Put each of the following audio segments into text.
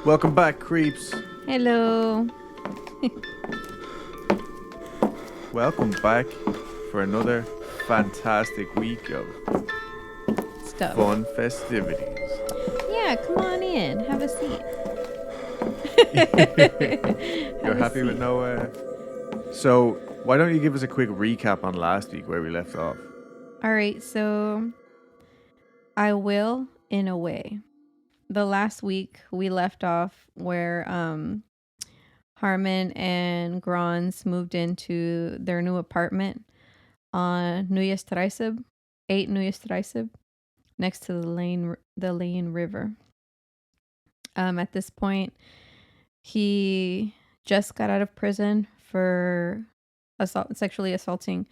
Welcome back, creeps. Hello. Welcome back for another fantastic week of Stuff. fun festivities. Yeah, come on in. Have a seat. You're happy with no... So, why don't you give us a quick recap on last week where we left off? All right, so I will, in a way. The last week we left off where Harmon and Grons moved into their new apartment on 8 Nuyestreiseb, next to the Lane River. At this point, he just got out of prison for sexually assaulting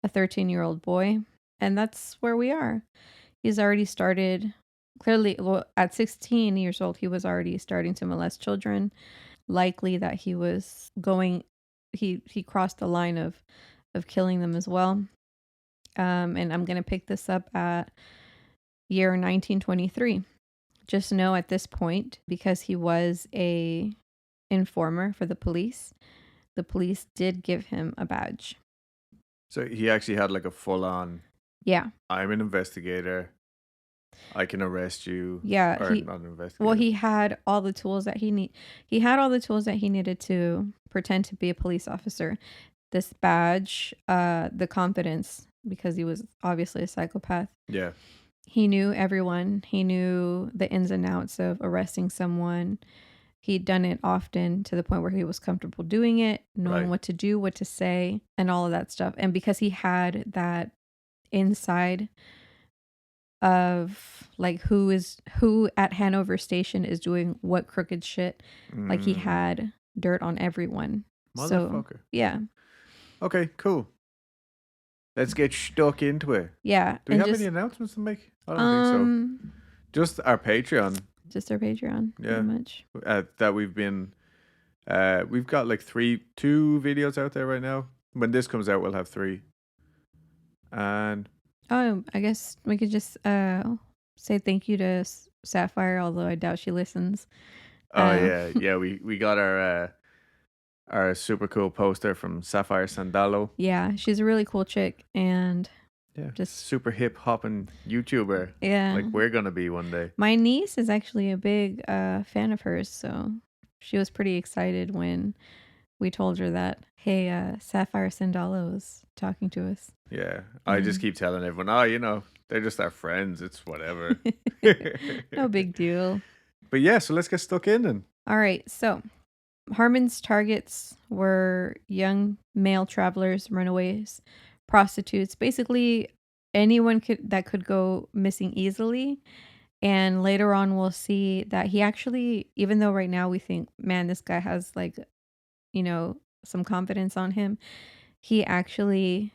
a 13-year-old boy, and that's where we are. He's already started. Clearly, at 16 years old, he was already starting to molest children. Likely that he was going, he crossed the line of killing them as well. And I'm going to pick this up at year 1923. Just know at this point, because he was a informer for the police did give him a badge. So he actually had like a full-on, yeah, I'm an investigator, I can arrest you. Yeah, or not an investigator. Well, he had all the tools that he had all the tools that he needed to pretend to be a police officer. This badge, the confidence, because he was obviously a psychopath. Yeah. He knew everyone. He knew the ins and outs of arresting someone. He'd done it often to the point where he was comfortable doing it, knowing what to do, what to say, and all of that stuff. And because he had that inside of like who at Hanover Station is doing what crooked shit, like he had dirt on everyone. Motherfucker. So, yeah. Okay, cool. Let's get stuck into it. Yeah. Do we have any announcements to make? I don't think so. Just our Patreon. Just our Patreon. Yeah. Pretty much. That we've been, we've got like 2 videos out there right now. When this comes out, we'll have 3. And I guess we could just say thank you to Sapphire, although I doubt she listens. Yeah. We got our super cool poster from Sapphire Sandalo. Yeah, she's a really cool chick, and just super hip hopping YouTuber. Yeah, like we're gonna be one day. My niece is actually a big fan of hers, so she was pretty excited when we told her that, hey, Sapphire Sandalo is talking to us. Yeah, I just keep telling everyone, they're just our friends. It's whatever. No big deal. But yeah, so let's get stuck in then. All right, so Harmon's targets were young male travelers, runaways, prostitutes, basically anyone that could go missing easily. And later on, we'll see that he actually, even though right now we think, man, this guy has like, some confidence on him, he actually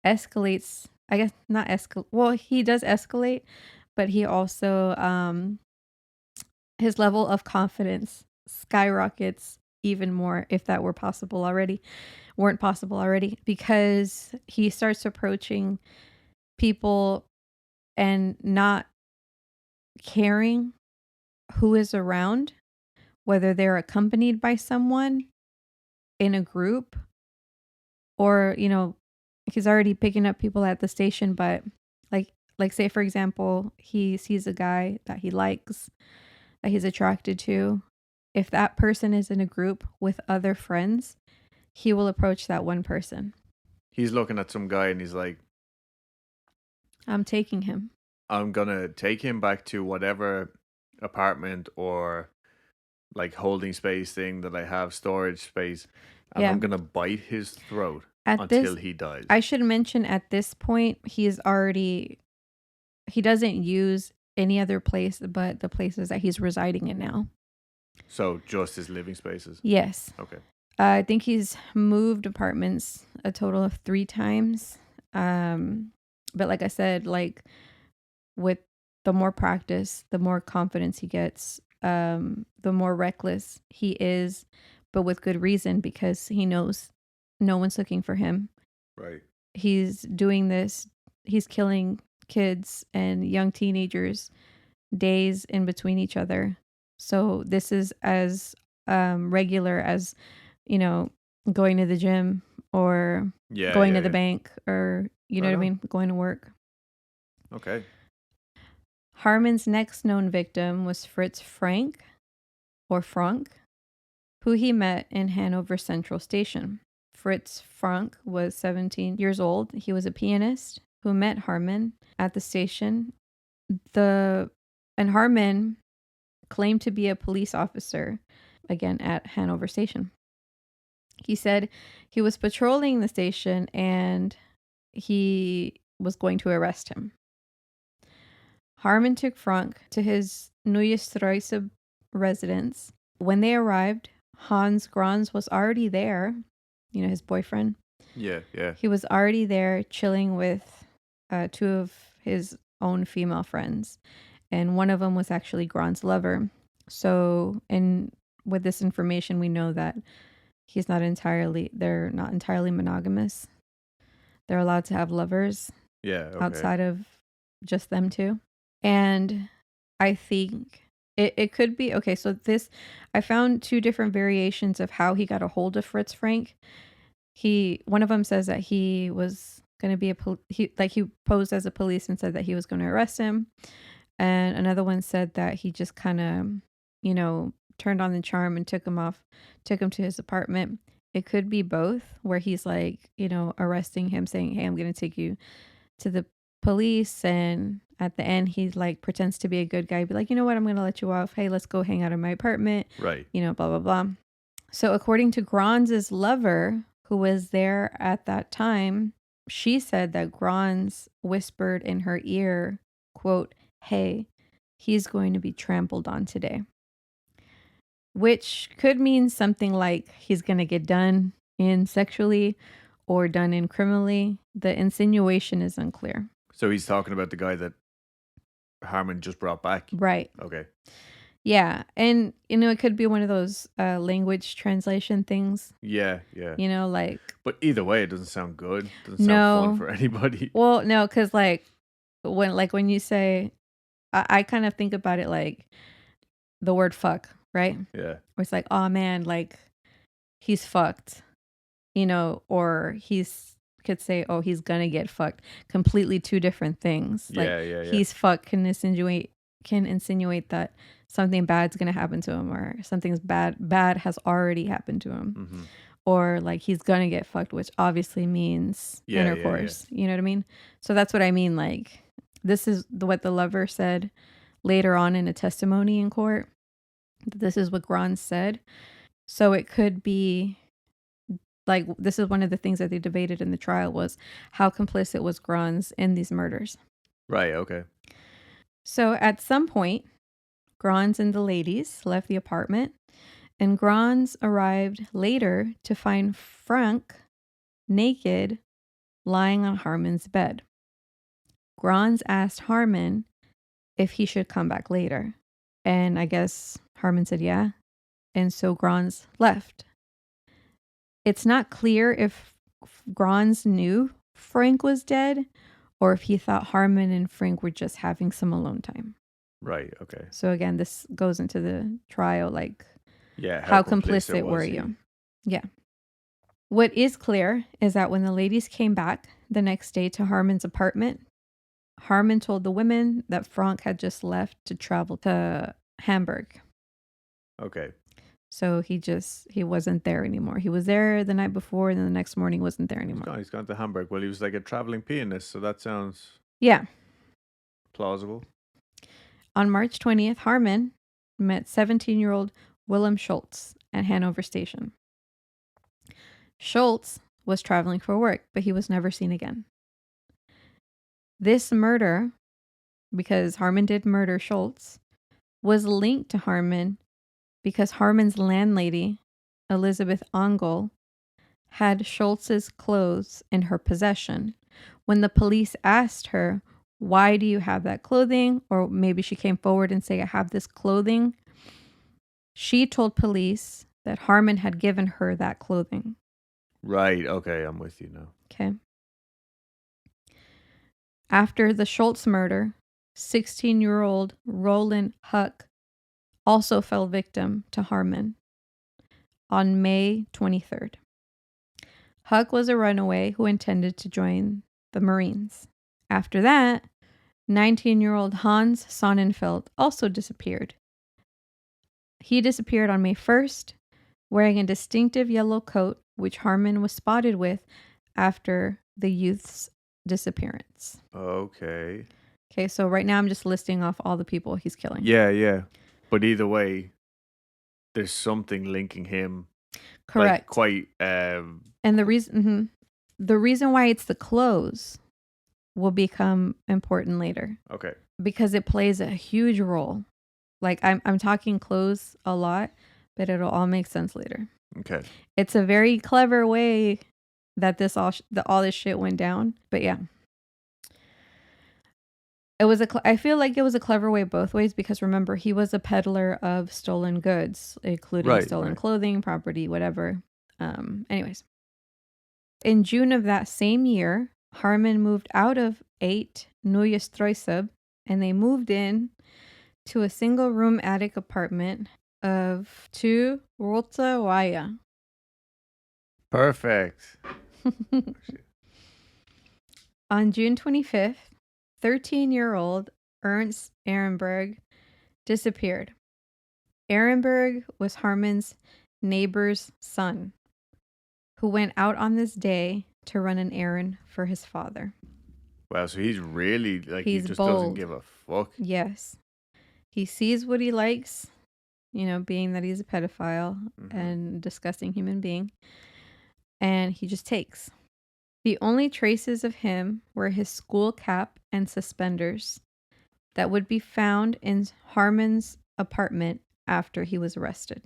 escalates. I guess not escalate. Well, he does escalate, but he also, his level of confidence skyrockets even more, if that weren't possible already, because he starts approaching people and not caring who is around, whether they're accompanied by someone in a group or, he's already picking up people at the station, but like say, for example, he sees a guy that he likes, that he's attracted to. If that person is in a group with other friends, he will approach that one person. He's looking at some guy and he's like, I'm taking him. I'm going to take him back to whatever apartment or like holding space thing that I have, storage space. And I'm going to bite his throat until he dies. I should mention at this point, he doesn't use any other place but the places that he's residing in now. So just his living spaces? Yes. Okay. I think he's moved apartments a total of 3 times. But like I said, like with the more practice, the more confidence he gets, the more reckless he is, but with good reason, because he knows no one's looking for him. Right. He's doing this. He's killing kids and young teenagers days in between each other. So this is as regular as, going to the gym or going to the bank or, you know what I mean? Going to work. Okay. Haarmann's next known victim was Fritz Frank, or Frank, who he met in Hanover Central Station. Fritz Frank was 17 years old. He was a pianist who met Haarmann at the station. And Haarmann claimed to be a police officer, again, at Hanover Station. He said he was patrolling the station and he was going to arrest him. Haarmann took Frank to his Neue Straße residence. When they arrived, Hans Grans was already there, his boyfriend. Yeah. He was already there chilling with two of his own female friends. And one of them was actually Grans' lover. So, and with this information, we know that they're not entirely monogamous. They're allowed to have lovers. Yeah. Okay. Outside of just them two. And I think it could be, okay, so I found two different variations of how he got a hold of Fritz Frank. One of them says that he was going to be he posed as a police and said that he was going to arrest him. And another one said that he just kind of, turned on the charm and took him to his apartment. It could be both, where he's like, arresting him, saying, hey, I'm going to take you to the police, and at the end he like pretends to be a good guy, be like, you know what, I'm gonna let you off, hey, let's go hang out in my apartment, right, blah blah blah. So according to Grans' lover, who was there at that time, she said that Grans whispered in her ear, quote, hey, he's going to be trampled on today, which could mean something like he's gonna get done in sexually or done in criminally. The insinuation is unclear. So he's talking about the guy that Haarmann just brought back. Right. Okay. Yeah. And, it could be one of those language translation things. Yeah. Like. But either way, it doesn't sound good. It doesn't sound fun for anybody. Well, no, because when you say, I kind of think about it like the word fuck, right? Yeah. Where it's like, oh man, like he's fucked, or could say, oh, he's gonna get fucked. Completely two different things. Yeah. He's fucked can insinuate that something bad's gonna happen to him, or something's bad has already happened to him. Mm-hmm. Or like he's gonna get fucked, which obviously means intercourse. Yeah. You know what I mean? So that's what I mean. Like, this is what the lover said later on in a testimony in court. This is what Grans said. So it could be like, this is one of the things that they debated in the trial, was how complicit was Grans in these murders. Right, okay. So at some point, Grans and the ladies left the apartment, and Grans arrived later to find Frank naked, lying on Haarmann's bed. Grans asked Haarmann if he should come back later. And I guess Haarmann said yeah. And so Grans left. It's not clear if Grans knew Frank was dead, or if he thought Haarmann and Frank were just having some alone time. Right, okay. So again, this goes into the trial, like, yeah, how complicit were you? Yeah. What is clear is that when the ladies came back the next day to Haarmann's apartment, Haarmann told the women that Frank had just left to travel to Hamburg. Okay. So he wasn't there anymore. He was there the night before, and then the next morning he wasn't there anymore. He's gone to Hamburg. Well, he was like a traveling pianist, so that sounds plausible. On March 20th, Haarmann met 17-year-old Willem Schultz at Hanover Station. Schultz was traveling for work, but he was never seen again. This murder, because Haarmann did murder Schultz, was linked to Haarmann because Haarmann's landlady, Elizabeth Angel, had Schultz's clothes in her possession. When the police asked her, why do you have that clothing? Or maybe she came forward and said, I have this clothing. She told police that Haarmann had given her that clothing. Right. Okay. I'm with you now. Okay. After the Schultz murder, 16-year-old Roland Huck also fell victim to Haarmann on May 23rd. Huck was a runaway who intended to join the Marines. After that, 19-year-old Hans Sonnenfeld also disappeared. He disappeared on May 1st, wearing a distinctive yellow coat, which Haarmann was spotted with after the youth's disappearance. Okay. Okay, so right now I'm just listing off all the people he's killing. Yeah. But either way, there's something linking him. Correct. Like, quite. And the reason why it's the clothes will become important later. Okay. Because it plays a huge role. Like I'm talking clothes a lot, but it'll all make sense later. Okay. It's a very clever way that all this shit went down. But yeah. I feel like it was a clever way both ways, because remember, he was a peddler of stolen goods, including stolen clothing, property, whatever. Anyways. In June of that same year, Haarmann moved out of 8 Neues Treusub, and they moved in to a single-room attic apartment of 2 Rote Weihe. Perfect. On June 25th, 13-year-old Ernst Ehrenberg disappeared. Ehrenberg was Haarmann's neighbor's son, who went out on this day to run an errand for his father. Wow, so he's really, like, he's he just bold. Doesn't give a fuck. Yes. He sees what he likes, being that he's a pedophile and disgusting human being, and he just takes. The only traces of him were his school cap and suspenders that would be found in Haarmann's apartment after he was arrested.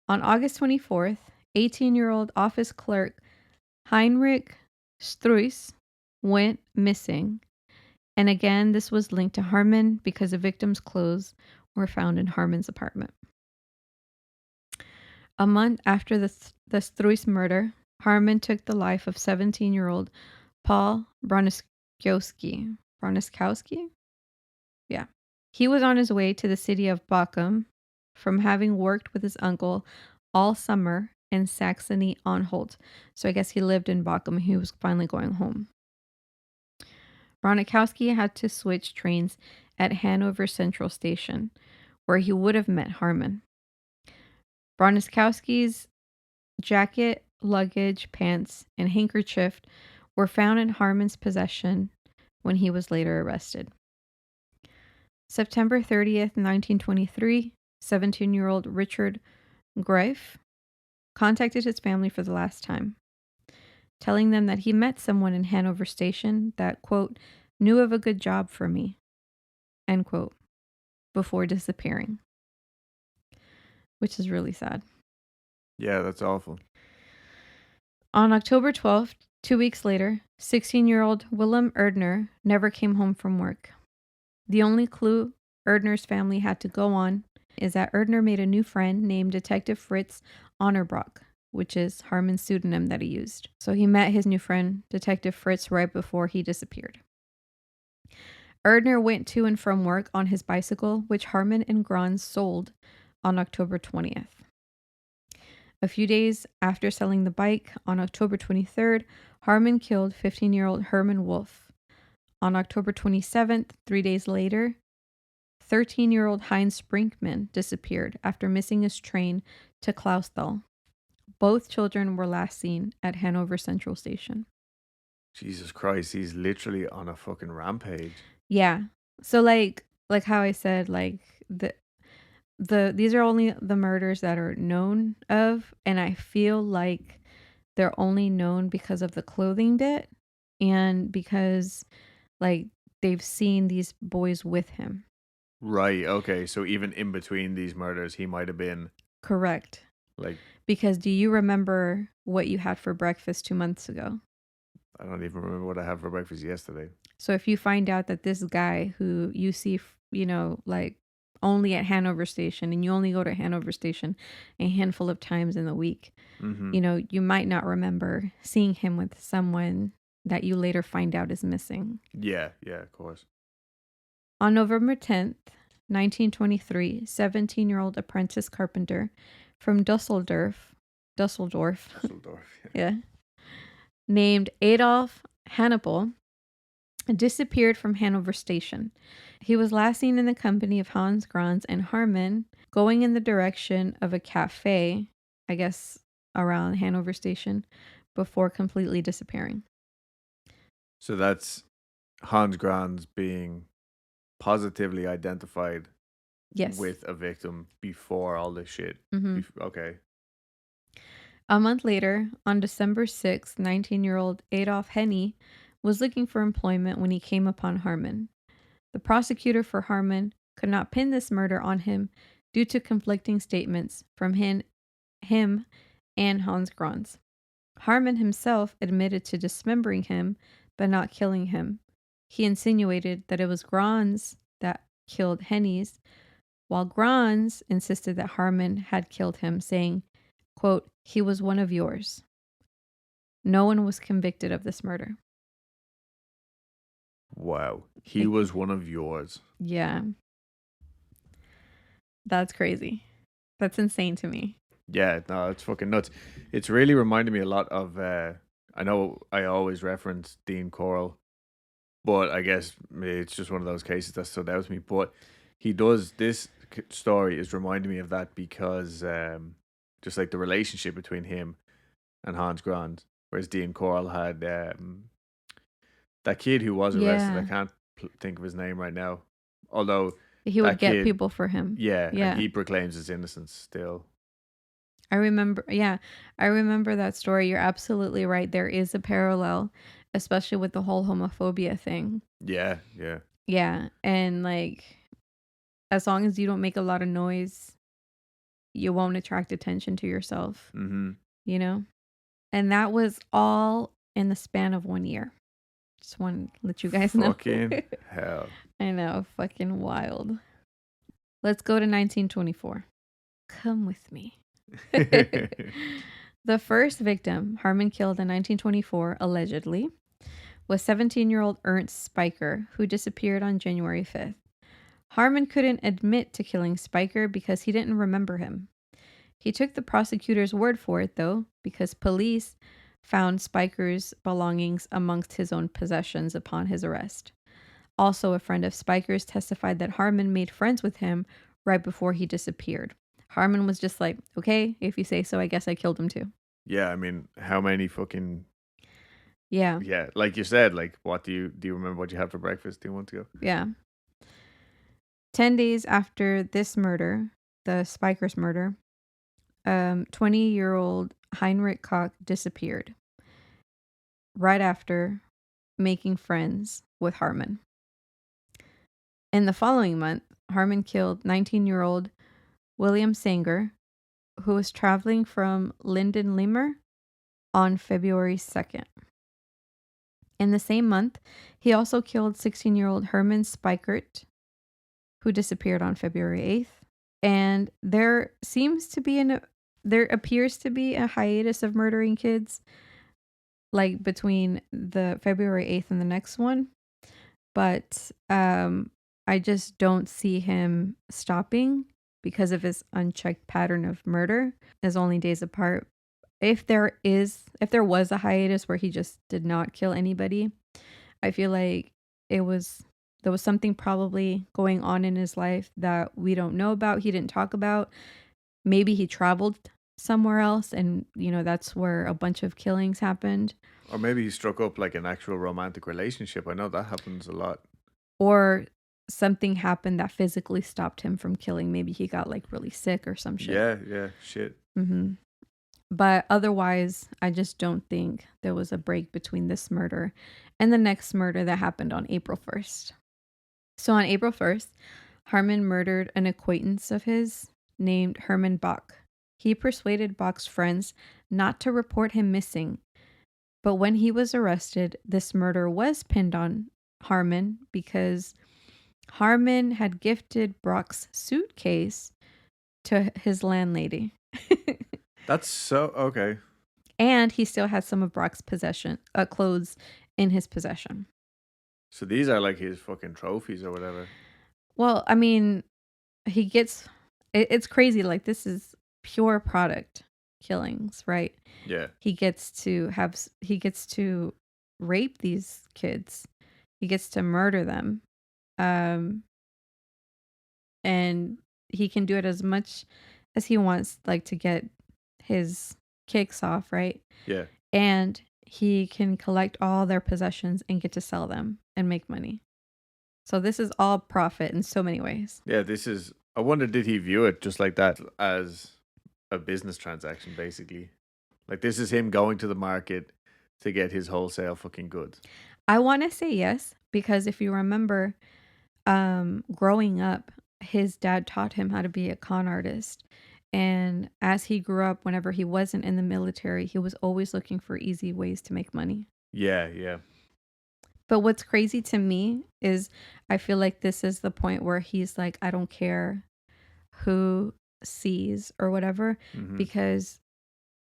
On August 24th, 18-year-old office clerk Heinrich Struys went missing. And again, this was linked to Haarmann because the victim's clothes were found in Haarmann's apartment. A month after the Struys murder, Haarmann took the life of 17-year-old Paul Broniskowski. Broniskowski? Yeah. He was on his way to the city of Bochum from having worked with his uncle all summer in Saxony-Anhalt. So I guess he lived in Bochum. He was finally going home. Broniskowski had to switch trains at Hanover Central Station, where he would have met Haarmann. Broniskowski's jacket, luggage, pants, and handkerchief were found in Haarmann's possession when he was later arrested. September 30th, 1923, 17-year-old Richard Greif contacted his family for the last time, telling them that he met someone in Hanover Station that, quote, knew of a good job for me, end quote, before disappearing. Which is really sad. Yeah, that's awful. On October 12th, 2 weeks later, 16-year-old Willem Erdner never came home from work. The only clue Erdner's family had to go on is that Erdner made a new friend named Detective Fritz Honorbrock, which is Haarmann's pseudonym that he used. So he met his new friend, Detective Fritz, right before he disappeared. Erdner went to and from work on his bicycle, which Haarmann and Grans sold on October 20th. A few days after selling the bike, on October 23rd, Haarmann killed 15-year-old Herman Wolf. On October 27th, 3 days later, 13-year-old Heinz Brinkmann disappeared after missing his train to Clausthal. Both children were last seen at Hanover Central Station. Jesus Christ, he's literally on a fucking rampage. Yeah. So like how I said, like these are only the murders that are known of, and I feel like they're only known because of the clothing bit and because like they've seen these boys with him. Right, okay. So even in between these murders, he might have been... Correct. Like... Because do you remember what you had for breakfast 2 months ago? I don't even remember what I had for breakfast yesterday. So if you find out that this guy who you see, like only at Hanover Station, and you only go to Hanover Station a handful of times in the week, you might not remember seeing him with someone that you later find out is missing. Yeah, of course. On November 10th, 1923, 17-year-old apprentice carpenter from Dusseldorf, yeah, named Adolf Hannibal, disappeared from Hanover Station. He was last seen in the company of Hans Grans and Haarmann, going in the direction of a cafe, I guess around Hanover Station, before completely disappearing. So that's Hans Grans being positively identified with a victim before all this shit. Mm-hmm. Okay. A month later, on December 6th, 19-year-old Adolf Henny was looking for employment when he came upon Haarmann. The prosecutor for Haarmann could not pin this murder on him due to conflicting statements from him and Hans Grans. Haarmann himself admitted to dismembering him, but not killing him. He insinuated that it was Grans that killed Henny's, while Grans insisted that Haarmann had killed him, saying, quote, "He was one of yours." No one was convicted of this murder. Wow. He was one of yours. Yeah. That's crazy. That's insane to me. Yeah, no, it's fucking nuts. It's really reminded me a lot of, I know I always reference Dean Corll, but I guess it's just one of those cases that stood out to me. But he does, this story is reminding me of that because just like the relationship between him and Hans Grans, whereas Dean Corll had that kid who was arrested. I can't think of his name right now. Although he would get people for him. Yeah, and he proclaims his innocence still. I remember that story. You're absolutely right. There is a parallel, especially with the whole homophobia thing. Yeah. Yeah, and like, as long as you don't make a lot of noise, you won't attract attention to yourself. Mm-hmm. You know? And that was all in the span of 1 year. Just want to let you guys know. Fucking hell. I know, fucking wild. Let's go to 1924. Come with me. The first victim Haarmann killed in 1924, allegedly, was 17-year-old Ernst Spiker, who disappeared on January 5th. Haarmann couldn't admit to killing Spiker because he didn't remember him. He took the prosecutor's word for it, though, because police found Spiker's belongings amongst his own possessions upon his arrest. Also, a friend of Spiker's testified that Haarmann made friends with him right before he disappeared. Haarmann was just like, okay, if you say so, I guess I killed him too. Yeah, I mean, how many fucking... Yeah. Yeah, like you said, like, what do you remember what you had for breakfast 2 months ago? Yeah. 10 days after this murder, the Spiker's murder, 20-year-old Heinrich Koch disappeared right after making friends with Haarmann. In the following month, Haarmann killed 19-year-old William Sanger, who was traveling from Lindenlehmer on February 2nd. In the same month, he also killed 16-year-old Hermann Spikert, who disappeared on February 8th. And there appears to be a hiatus of murdering kids, like between the February 8th and the next one. But I just don't see him stopping because of his unchecked pattern of murder, is only days apart. If there was a hiatus where he just did not kill anybody, I feel like there was something probably going on in his life that we don't know about. He didn't talk about. Maybe he traveled somewhere else and, that's where a bunch of killings happened. Or maybe he struck up like an actual romantic relationship. I know that happens a lot. Or something happened that physically stopped him from killing. Maybe he got like really sick or some shit. Yeah, shit. Mm-hmm. But otherwise, I just don't think there was a break between this murder and the next murder that happened on April 1st. So on April 1st, Haarmann murdered an acquaintance of his named Hermann Bach. He persuaded Bach's friends not to report him missing. But when he was arrested, this murder was pinned on Haarmann because Haarmann had gifted Bach's suitcase to his landlady. That's so okay. And he still had some of Brock's clothes in his possession. So these are like his fucking trophies or whatever. Well, I mean, he gets, it's crazy. Like, this is pure product killings, right? Yeah. He gets to rape these kids. He gets to murder them. And he can do it as much as he wants, like, to get his kicks off, right? Yeah. And he can collect all their possessions and get to sell them and make money. So this is all profit in so many ways. Yeah, I wonder, did he view it just like that, as a business transaction, basically? Like, this is him going to the market to get his wholesale fucking goods. I want to say yes, because if you remember, growing up, his dad taught him how to be a con artist. And as he grew up, whenever he wasn't in the military, he was always looking for easy ways to make money. Yeah, yeah. But what's crazy to me is I feel like this is the point where he's like, I don't care who sees or whatever, because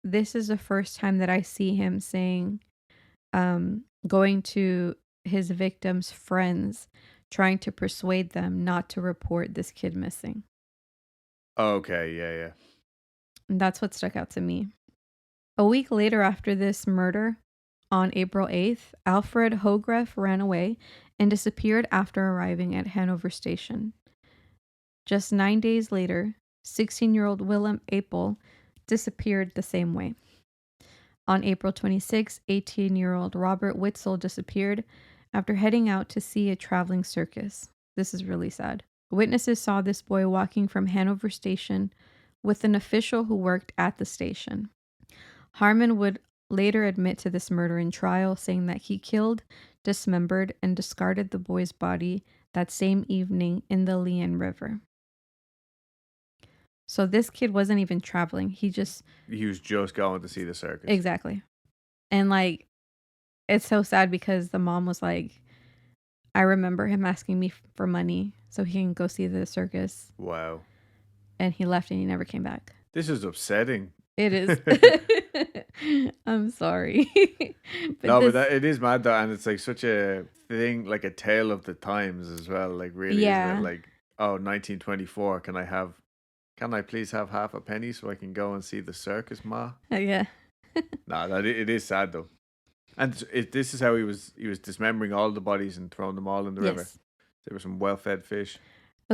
this is the first time that I see him saying, going to his victims' friends, trying to persuade them not to report this kid missing. Okay, yeah. And that's what stuck out to me. A week later after this murder, on April 8th, Alfred Hogreff ran away and disappeared after arriving at Hanover Station. Just 9 days later, 16-year-old Willem Apel disappeared the same way. On April 26, 18-year-old Robert Witzel disappeared after heading out to see a traveling circus. This is really sad. Witnesses saw this boy walking from Hanover Station with an official who worked at the station. Haarmann would later admit to this murder in trial, saying that he killed, dismembered, and discarded the boy's body that same evening in the Leon River. So this kid wasn't even traveling. He was just going to see the circus. Exactly. And like, it's so sad because the mom was like, I remember him asking me for money so he can go see the circus. Wow. And he left and he never came back. This is upsetting. It is. I'm sorry. But it is mad though, and it's like such a thing, like a tale of the times as well. Like, really, yeah. isn't it? Like, 1924, can I please have half a penny so I can go and see the circus, Ma? Yeah. It is sad though. And this is how he was dismembering all the bodies and throwing them all in the river. There were some well-fed fish.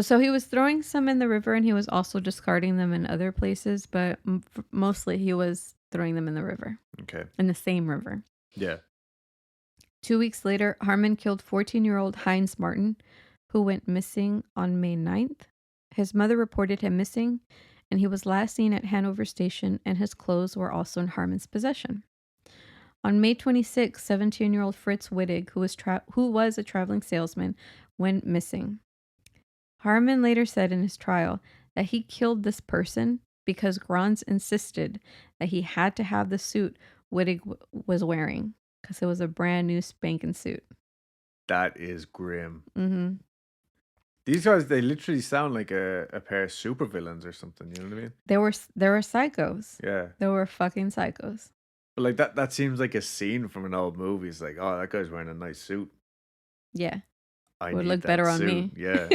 So he was throwing some in the river, and he was also discarding them in other places, but mostly he was throwing them in the river. Okay. In the same river. Yeah. 2 weeks later, Haarmann killed 14-year-old Heinz Martin, who went missing on May 9th. His mother reported him missing, and he was last seen at Hanover Station, and his clothes were also in Haarmann's possession. On May 26, 17-year-old Fritz Wittig, who was a traveling salesman, went missing. Haarmann later said in his trial that he killed this person because Grans insisted that he had to have the suit Wittig was wearing because it was a brand new spanking suit. That is grim. Mm-hmm. These guys, they literally sound like a pair of supervillains or something. You know what I mean? They were psychos. Yeah. They were fucking psychos. But like that seems like a scene from an old movie. It's like, oh, that guy's wearing a nice suit. Yeah. Would look better on me. Yeah.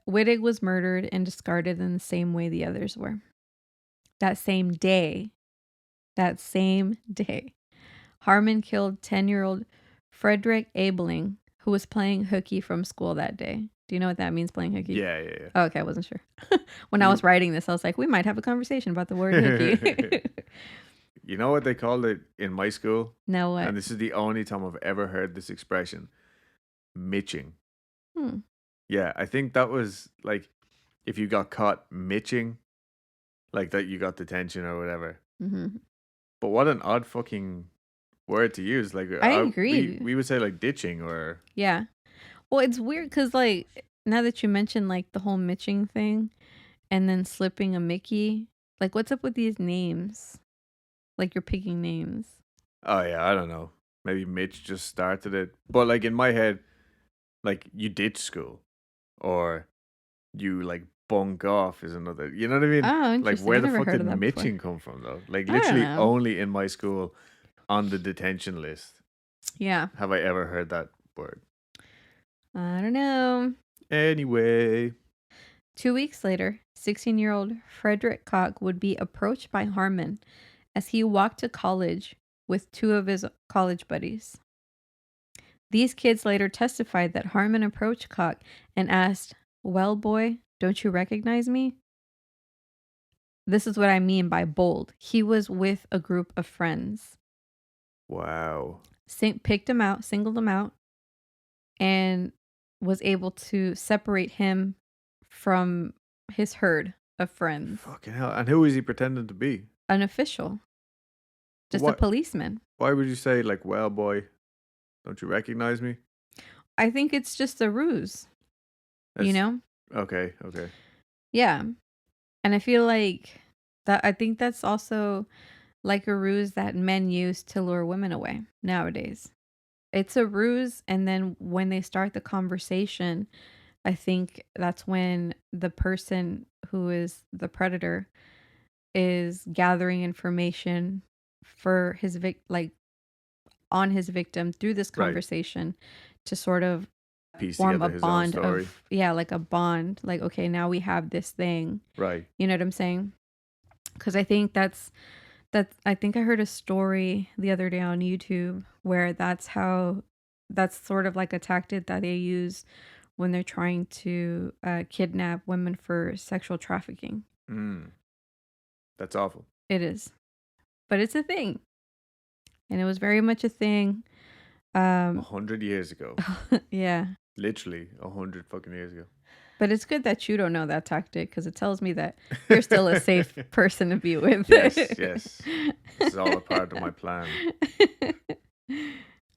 Wittig was murdered and discarded in the same way the others were. That same day, Haarmann killed 10-year-old Frederick Abeling, who was playing hooky from school that day. Do you know what that means, playing hooky? Yeah. Oh, okay, I wasn't sure. When I was writing this, I was like, we might have a conversation about the word hooky. You know what they called it in my school? No, what? And this is the only time I've ever heard this expression. Mitching. Yeah, I think that was like if you got caught mitching, like that you got detention or whatever. Mm-hmm. But what an odd fucking word to use. Like, I agree. We would say like ditching or... Yeah. Well, it's weird because like now that you mentioned like the whole mitching thing and then slipping a Mickey, like what's up with these names? Like you're picking names. Oh yeah, I don't know. Maybe Mitch just started it. But like in my head, like you ditch school or you like bunk off is another, you know what I mean? Oh, interesting. Like where the fuck did mitching come from though? Like literally only in my school on the detention list. Yeah. Have I ever heard that word? I don't know. Anyway. 2 weeks later, 16-year-old Frederick Koch would be approached by Haarmann as he walked to college with 2 of his college buddies. These kids later testified that Haarmann approached Koch and asked, "Well, boy, don't you recognize me?" This is what I mean by bold. He was with a group of friends. Wow. Picked him out, singled him out, and was able to separate him from his herd of friends. Fucking hell. And who is he pretending to be? An official. Just a policeman. Why would you say, like, "Well, boy, don't you recognize me"? I think it's just a ruse. You know? Okay. Yeah. And I feel like that, I think that's also like a ruse that men use to lure women away nowadays. It's a ruse, and then when they start the conversation, I think that's when the person who is the predator is gathering information for his on his victim through this conversation to sort of form a bond of like a bond, like, okay, now we have this thing, right? You know what I'm saying? Because I think that's I think I heard a story the other day on YouTube where that's sort of like a tactic that they use when they're trying to kidnap women for sexual trafficking. That's awful. It is, but it's a thing, and it was very much a thing 100 years ago. Yeah, literally 100 fucking years ago. But it's good that you don't know that tactic, because it tells me that you're still a safe person to be with. Yes. It's all a part of my plan.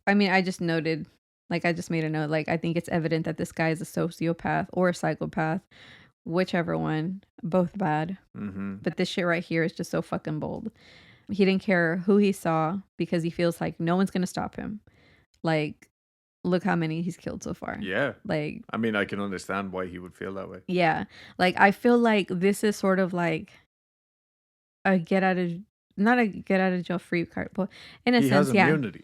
I mean, I just noted, like, I just made a note, like, I think it's evident that this guy is a sociopath or a psychopath, whichever one, both bad. But this shit right here is just so fucking bold. He didn't care who he saw because he feels like no one's going to stop him. Like, look how many he's killed so far. Yeah. Like, I mean, I can understand why he would feel that way. Yeah. Like, I feel like this is sort of like not a get out of jail free card, but in a sense, has immunity.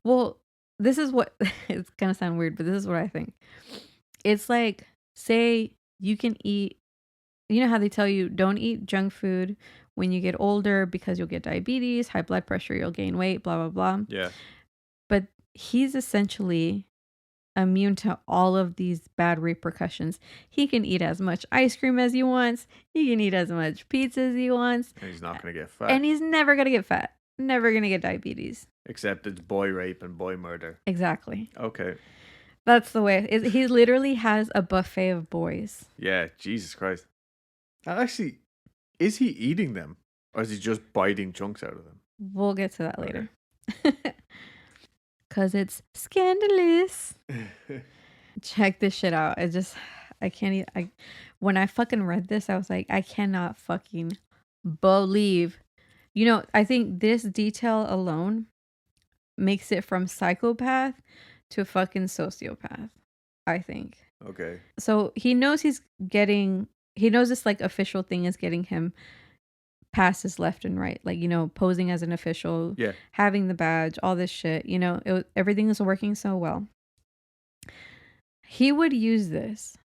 Well, this is what, it's going to sound weird, but this is what I think. It's like, say you can eat, you know how they tell you don't eat junk food when you get older because you'll get diabetes, high blood pressure, you'll gain weight, blah, blah, blah. Yeah. But he's essentially immune to all of these bad repercussions. He can eat as much ice cream as he wants. He can eat as much pizza as he wants. And he's not going to get fat. And he's never going to get fat. Never going to get diabetes. Except it's boy rape and boy murder. Exactly. Okay. That's the way. He literally has a buffet of boys. Yeah, Jesus Christ. And actually, is he eating them? Or is he just biting chunks out of them? We'll get to that later. Because it's scandalous. Check this shit out. I can't even. When I fucking read this, I was like, I cannot fucking believe. You know, I think this detail alone makes it from psychopath to fucking sociopath, I think. Okay. So he knows this like official thing is getting him passes left and right, like, you know, posing as an official, having the badge, all this shit, you know, everything is working so well. He would use this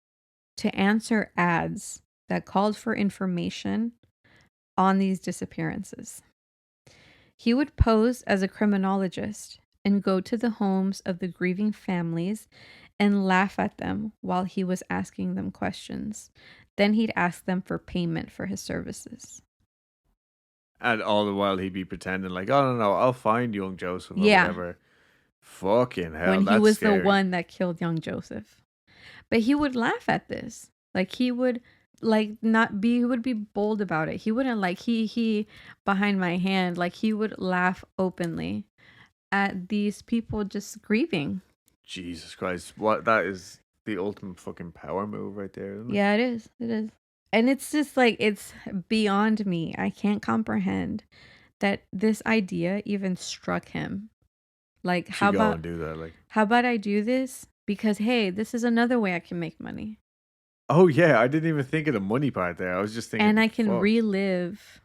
to answer ads that called for information on these disappearances. He would pose as a criminologist and go to the homes of the grieving families and laugh at them while he was asking them questions. Then he'd ask them for payment for his services. And all the while he'd be pretending like, oh, no, I'll find young Joseph or whatever. Fucking hell, when that's he was scary. The one that killed young Joseph. But he would laugh at this. Like, he would he would be bold about it. He wouldn't like he behind my hand. Like, he would laugh openly at these people just grieving. Jesus Christ. That is the ultimate fucking power move right there, isn't it? Yeah, it is. It is. And it's just like, it's beyond me. I can't comprehend that this idea even struck him. Like, how about do that? Like, how about I do this? Because, hey, this is another way I can make money. Oh, yeah. I didn't even think of the money part there. I was just thinking. And I can relive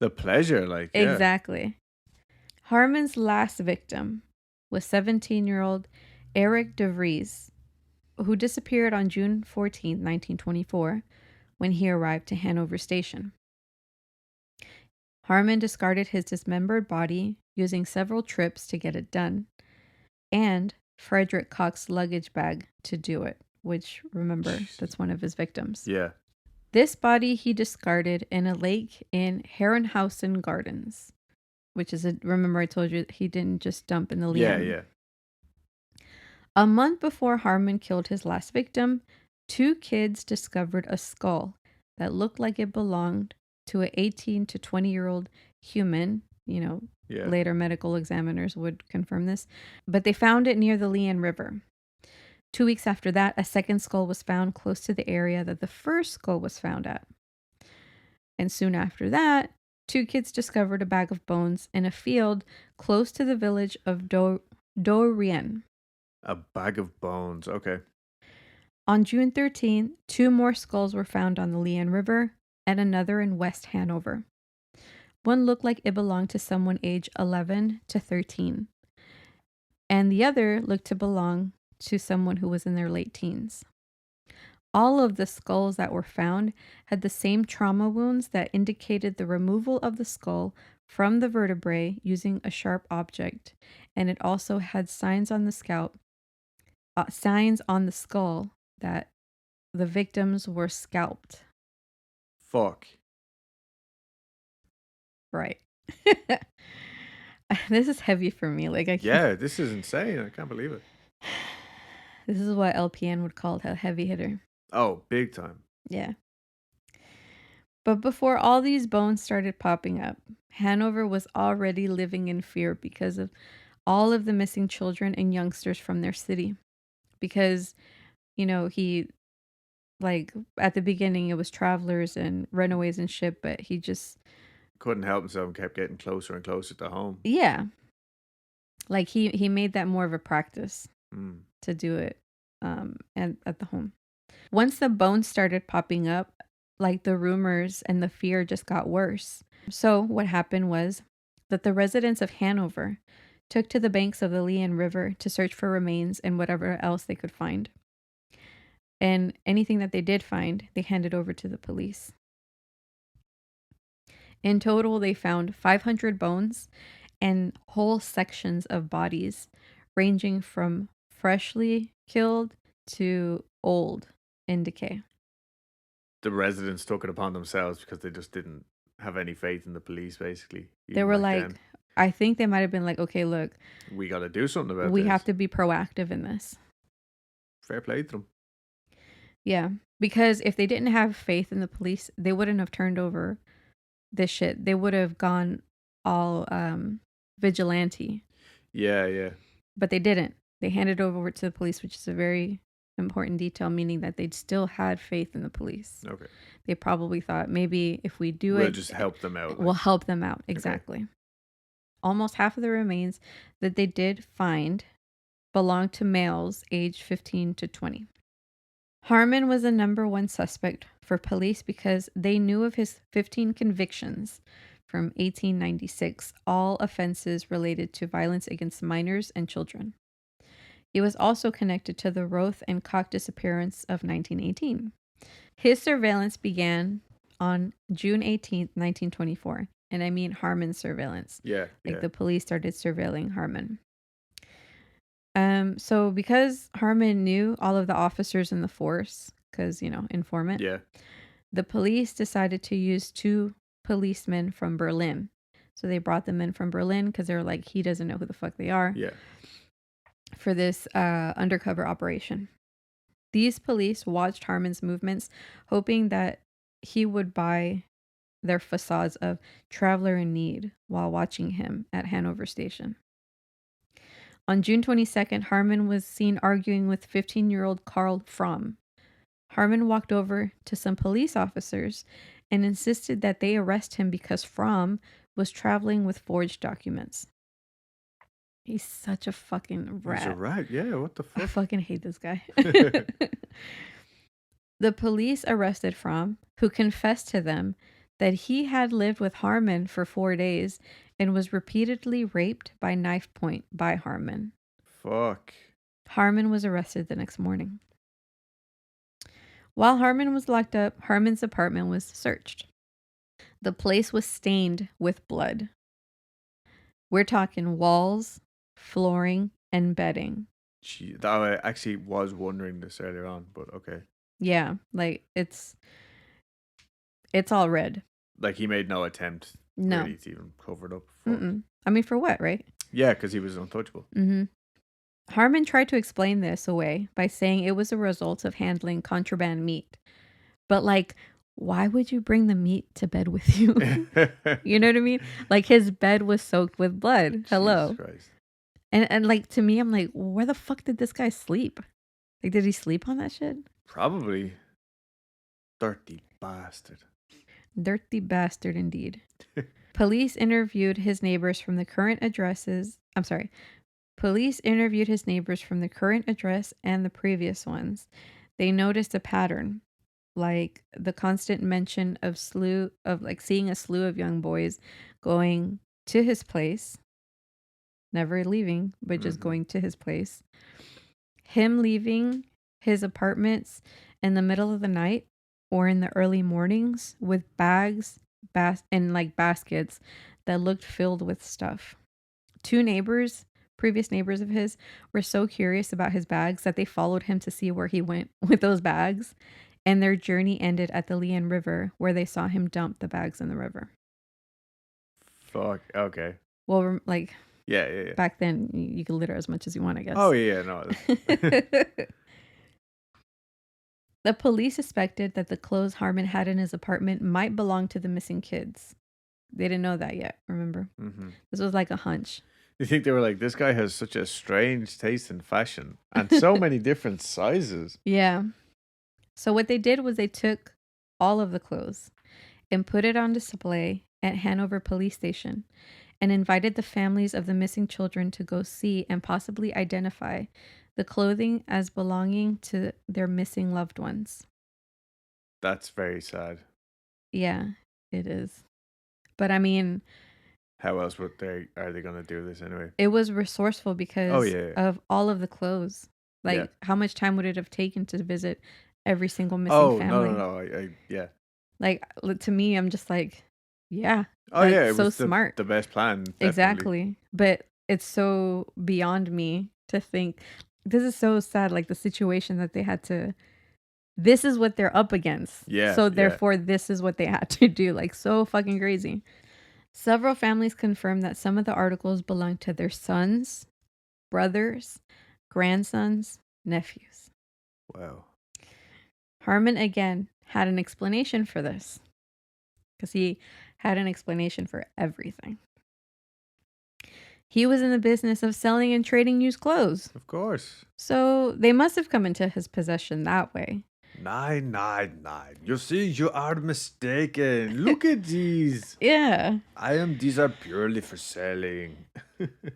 the pleasure. Like, exactly. Haarmann's last victim was 17-year-old Eric de Vries, who disappeared on June 14th, 1924, when he arrived to Hanover Station. Haarmann discarded his dismembered body using several trips to get it done, and Frederick Koch's luggage bag to do it, which, remember, that's one of his victims. Yeah. This body he discarded in a lake in Herrenhausen Gardens, which is remember I told you he didn't just dump in the Leanne. Yeah. A month before Haarmann killed his last victim, 2 kids discovered a skull that looked like it belonged to an 18 to 20-year-old human. Later medical examiners would confirm this. But they found it near the Leanne River. 2 weeks after that, a second skull was found close to the area that the first skull was found at. And soon after that, 2 kids discovered a bag of bones in a field close to the village of Dorien. A bag of bones, okay. On June 13th, 2 more skulls were found on the Leanne River and another in West Hanover. One looked like it belonged to someone aged 11 to 13, and the other looked to belong to someone who was in their late teens. All of the skulls that were found had the same trauma wounds that indicated the removal of the skull from the vertebrae using a sharp object, and it also had signs on the skull that the victims were scalped. Fuck. Right. This is heavy for me. This is insane. I can't believe it. This is what LPN would call a heavy hitter. Oh, big time. Yeah. But before all these bones started popping up, Hanover was already living in fear because of all of the missing children and youngsters from their city. Because, he, at the beginning it was travelers and runaways and shit, but he just couldn't help himself and kept getting closer and closer to home. Yeah. He made that more of a practice to do it and at the home. Once the bones started popping up, the rumors and the fear just got worse. So what happened was that the residents of Hanover took to the banks of the Leanne River to search for remains and whatever else they could find. And anything that they did find, they handed over to the police. In total, they found 500 bones and whole sections of bodies, ranging from freshly killed to old in decay. The residents took it upon themselves because they just didn't have any faith in the police, basically. They were then. I think they might have been okay, look. We got to do something about this. We have to be proactive in this. Fair play to them. Yeah, because if they didn't have faith in the police, they wouldn't have turned over this shit. They would have gone all vigilante. Yeah. But they didn't. They handed over to the police, which is a very important detail, meaning that they still had faith in the police. Okay. They probably thought maybe if we do we'll just help them out. We'll help them out. Exactly. Okay. Almost half of the remains that they did find belonged to males aged 15 to 20. Haarmann was the number 1 suspect for police because they knew of his 15 convictions from 1896, all offenses related to violence against minors and children. He was also connected to the Roth and Koch disappearance of 1918. His surveillance began on June 18th, 1924. And I mean Haarmann's surveillance. Yeah. The police started surveilling Haarmann. So because Haarmann knew all of the officers in the force, because, informant. Yeah. The police decided to use 2 policemen from Berlin. So they brought them in from Berlin because they were he doesn't know who the fuck they are. Yeah. For this undercover operation. These police watched Haarmann's movements, hoping that he would buy their facades of traveler in need while watching him at Hanover Station. On June 22nd, Haarmann was seen arguing with 15-year-old Karl Fromm. Haarmann walked over to some police officers and insisted that they arrest him because Fromm was traveling with forged documents. He's such a fucking rat. He's a rat, yeah. What the fuck? I fucking hate this guy. The police arrested Fromm, who confessed to them that he had lived with Haarmann for 4 days and was repeatedly raped by knife point by Haarmann. Fuck. Haarmann was arrested the next morning. While Haarmann was locked up, Haarmann's apartment was searched. The place was stained with blood. We're talking walls, flooring, and bedding. I actually was wondering this earlier on, but okay. Yeah, like it's all red. Like he made no attempt really to even cover it up. I mean, for what, right? Yeah, because he was untouchable. Mm-hmm. Haarmann tried to explain this away by saying it was a result of handling contraband meat. But like, why would you bring the meat to bed with you? You know what I mean? Like his bed was soaked with blood. Hello. Jesus Christ. And like to me, I'm like, where the fuck did this guy sleep? Like, did he sleep on that shit? Probably. Dirty bastard. Dirty bastard indeed. Police interviewed his neighbors from the current addresses. Police interviewed his neighbors from the current address and the previous ones. They noticed a pattern, like the constant mention of seeing a slew of young boys going to his place, never leaving, but just going to his place. Him leaving his apartments in the middle of the night or in the early mornings with bags and like baskets that looked filled with stuff. Previous neighbors of his, were so curious about his bags that they followed him to see where he went with those bags. And their journey ended at the Leon River, where they saw him dump the bags in the river. Fuck. Okay. Well, like, yeah. Back then, you could litter as much as you want, I guess. Oh, yeah, no. The police suspected that the clothes Haarmann had in his apartment might belong to the missing kids. They didn't know that yet, remember? Mm-hmm. This was like a hunch. You think they were like, this guy has such a strange taste in fashion and so many different sizes. Yeah. So what they did was they took all of the clothes and put it on display at Hanover Police Station and invited the families of the missing children to go see and possibly identify the clothing as belonging to their missing loved ones. That's very sad. Yeah, it is. But I mean, how else are they going to do this anyway? It was resourceful because of all of the clothes. Like, how much time would it have taken to visit every single missing family? No. Yeah. Like, to me, I'm just like, yeah. Oh, yeah. It was so smart. The best plan. Definitely. Exactly. But it's so beyond me to think. This is so sad. Like, the situation that they had to. This is what they're up against. Yeah. So, therefore, this is what they had to do. Like, so fucking crazy. Several families confirmed that some of the articles belonged to their sons, brothers, grandsons, nephews. Wow. Haarmann, again, had an explanation for this. Because he had an explanation for everything. He was in the business of selling and trading used clothes. Of course. So they must have come into his possession that way. Nine. You see, you are mistaken. Look at these. Yeah. These are purely for selling.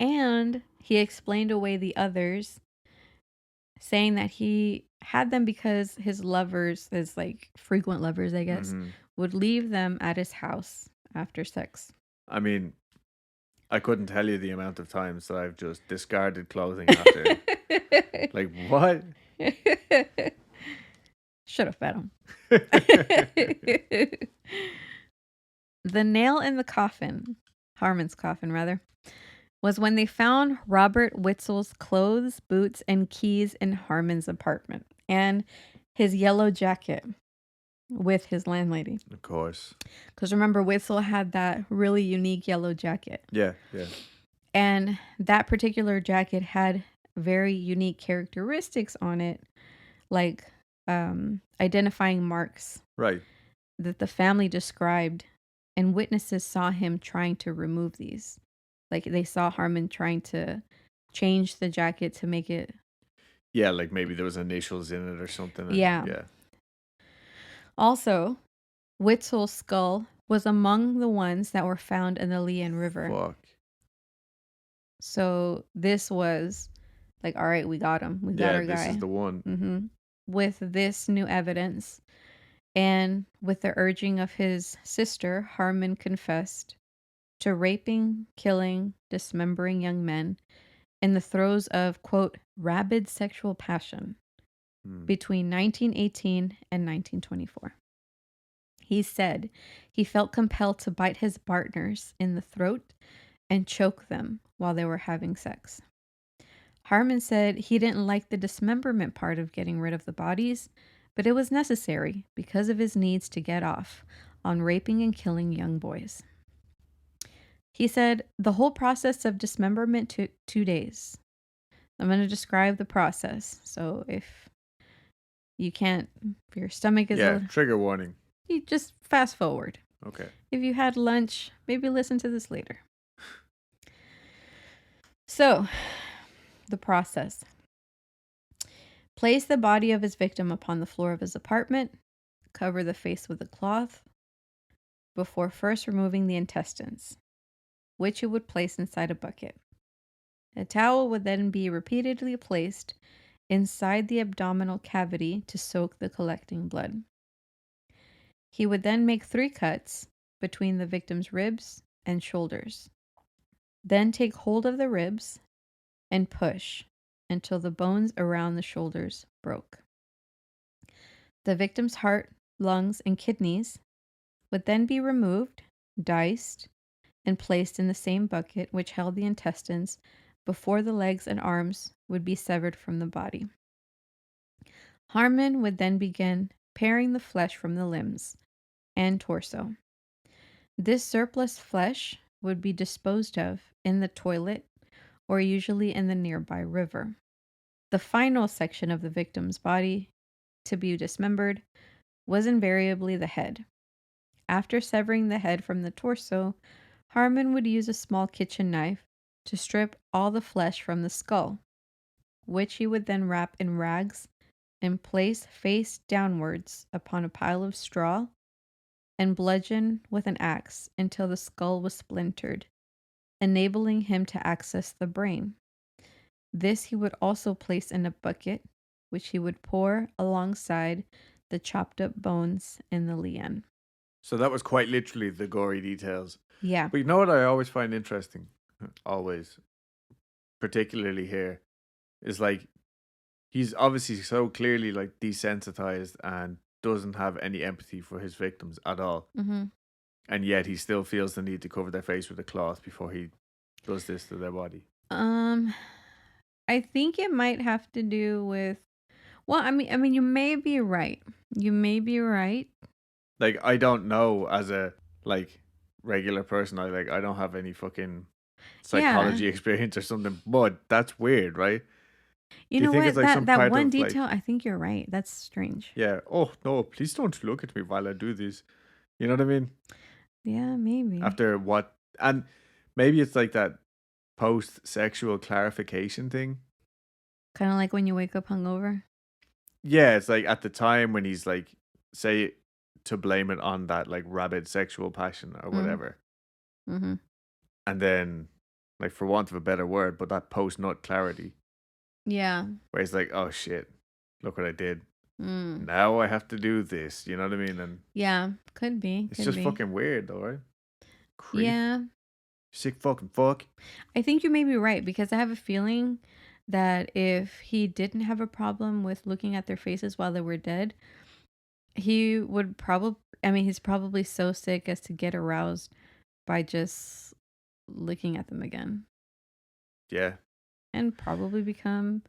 And he explained away the others, saying that he had them because his lovers, his like frequent lovers, I guess, would leave them at his house after sex. I mean, I couldn't tell you the amount of times that I've just discarded clothing after. Like, what? Should have fed him. The nail in the coffin, Haarmann's coffin rather, was when they found Robert Witzel's clothes, boots, and keys in Haarmann's apartment, and his yellow jacket with his landlady. Of course. Because remember, Witzel had that really unique yellow jacket. Yeah. And that particular jacket had very unique characteristics on it, like identifying marks. Right. That the family described, and witnesses saw him trying to remove these. Like, they saw Haarmann trying to change the jacket to make it... Yeah, like maybe there was initials in it or something. Yeah. Also, Witzel's skull was among the ones that were found in the Leon River. Fuck. So this was like, all right, we got him. We got our guy. This is the one. Mm-hmm. With this new evidence, and with the urging of his sister, Haarmann confessed to raping, killing, dismembering young men in the throes of, quote, rabid sexual passion between 1918 and 1924. He said he felt compelled to bite his partners in the throat and choke them while they were having sex. Haarmann said he didn't like the dismemberment part of getting rid of the bodies, but it was necessary because of his needs to get off on raping and killing young boys. He said the whole process of dismemberment took 2 days. I'm going to describe the process. So if you can't, if your stomach is trigger warning. You just fast forward. Okay. If you had lunch, maybe listen to this later. So, the process. Place the body of his victim upon the floor of his apartment. Cover the face with a cloth before first removing the intestines, which you would place inside a bucket. A towel would then be repeatedly placed inside the abdominal cavity to soak the collecting blood. He would then make 3 cuts between the victim's ribs and shoulders. Then take hold of the ribs and push until the bones around the shoulders broke. The victim's heart, lungs, and kidneys would then be removed, diced, and placed in the same bucket which held the intestines before the legs and arms would be severed from the body. Haarmann would then begin paring the flesh from the limbs and torso. This surplus flesh would be disposed of in the toilet or usually in the nearby river. The final section of the victim's body to be dismembered was invariably the head. After severing the head from the torso, Haarmann would use a small kitchen knife to strip all the flesh from the skull, which he would then wrap in rags and place face downwards upon a pile of straw and bludgeon with an axe until the skull was splintered, enabling him to access the brain. This he would also place in a bucket, which he would pour alongside the chopped up bones in the liane. So that was quite literally the gory details. Yeah. But you know what I always find interesting? Always. Particularly here. Is like, he's obviously so clearly like desensitized and doesn't have any empathy for his victims at all. Mm-hmm. And yet he still feels the need to cover their face with a cloth before he does this to their body. I think it might have to do with, well, I mean, you may be right. You may be right. Like, I don't know as a, like, regular person. I don't have any fucking psychology experience or something, but that's weird, right? You know what? It's like that one detail, like, I think you're right. That's strange. Yeah. Oh, no, please don't look at me while I do this. You know what I mean? Yeah, maybe. After what? And maybe it's like that post-sexual clarification thing. Kind of like when you wake up hungover? Yeah, it's like at the time when he's like, say, to blame it on that like rabid sexual passion or whatever. Mm-hmm. And then, like, for want of a better word, but that post-nut clarity. Yeah. Where it's like, oh shit, look what I did. Now I have to do this. You know what I mean? And yeah, could be. It's just fucking weird though, right? Creep. Yeah. Sick fucking fuck. I think you may be right, because I have a feeling that if he didn't have a problem with looking at their faces while they were dead, he would he's probably so sick as to get aroused by just looking at them again. Yeah. And probably become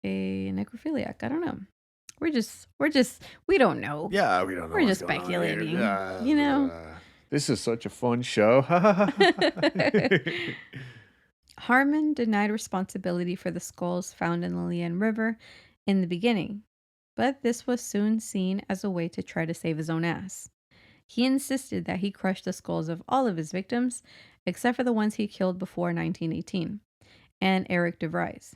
a necrophiliac. I don't know. We don't know. Yeah, we don't know. We're just speculating. You know? This is such a fun show. Haarmann denied responsibility for the skulls found in the Liane River in the beginning, but this was soon seen as a way to try to save his own ass. He insisted that he crushed the skulls of all of his victims, except for the ones he killed before 1918, and Eric de Vries.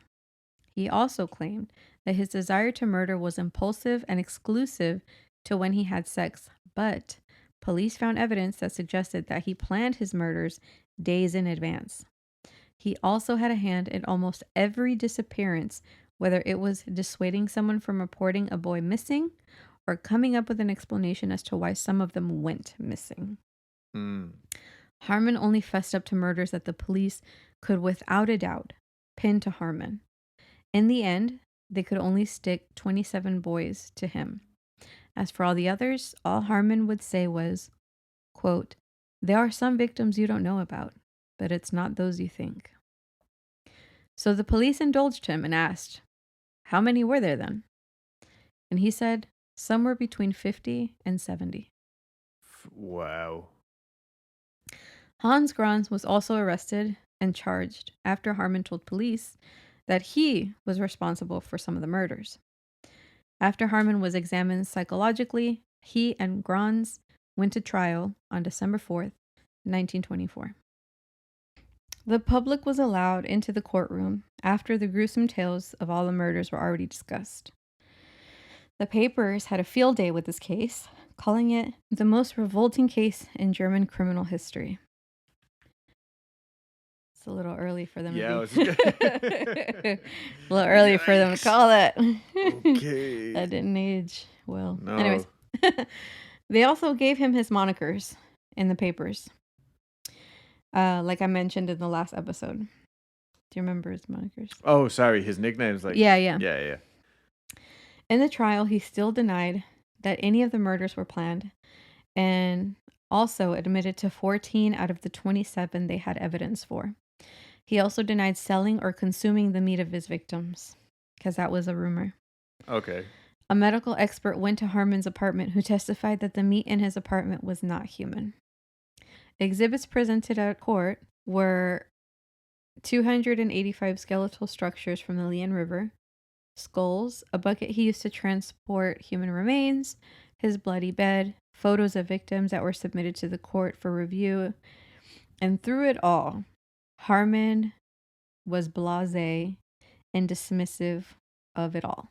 He also claimed that his desire to murder was impulsive and exclusive to when he had sex, but police found evidence that suggested that he planned his murders days in advance. He also had a hand in almost every disappearance, whether it was dissuading someone from reporting a boy missing or coming up with an explanation as to why some of them went missing. Haarmann only fessed up to murders that the police could without a doubt pin to Haarmann. In the end, they could only stick 27 boys to him. As for all the others, all Haarmann would say was, quote, "There are some victims you don't know about, but it's not those you think." So the police indulged him and asked, "How many were there then?" And he said, somewhere between 50 and 70. Wow. Hans Grans was also arrested and charged after Haarmann told police that he was responsible for some of the murders. After Haarmann was examined psychologically, he and Grans went to trial on December 4th, 1924. The public was allowed into the courtroom after the gruesome tales of all the murders were already discussed. The papers had a field day with this case, calling it the most revolting case in German criminal history. It's a little early for them to be. A little early for them to call that. Okay. That didn't age well. No. Anyways, they also gave him his monikers in the papers. Like I mentioned in the last episode. Do you remember his monikers? Oh, sorry. His nickname's like... Yeah. In the trial, he still denied that any of the murders were planned and also admitted to 14 out of the 27 they had evidence for. He also denied selling or consuming the meat of his victims, because that was a rumor. Okay. A medical expert went to Haarmann's apartment who testified that the meat in his apartment was not human. Exhibits presented at court were 285 skeletal structures from the Leon River, skulls, a bucket he used to transport human remains, his bloody bed, photos of victims that were submitted to the court for review. And through it all, Haarmann was blasé and dismissive of it all.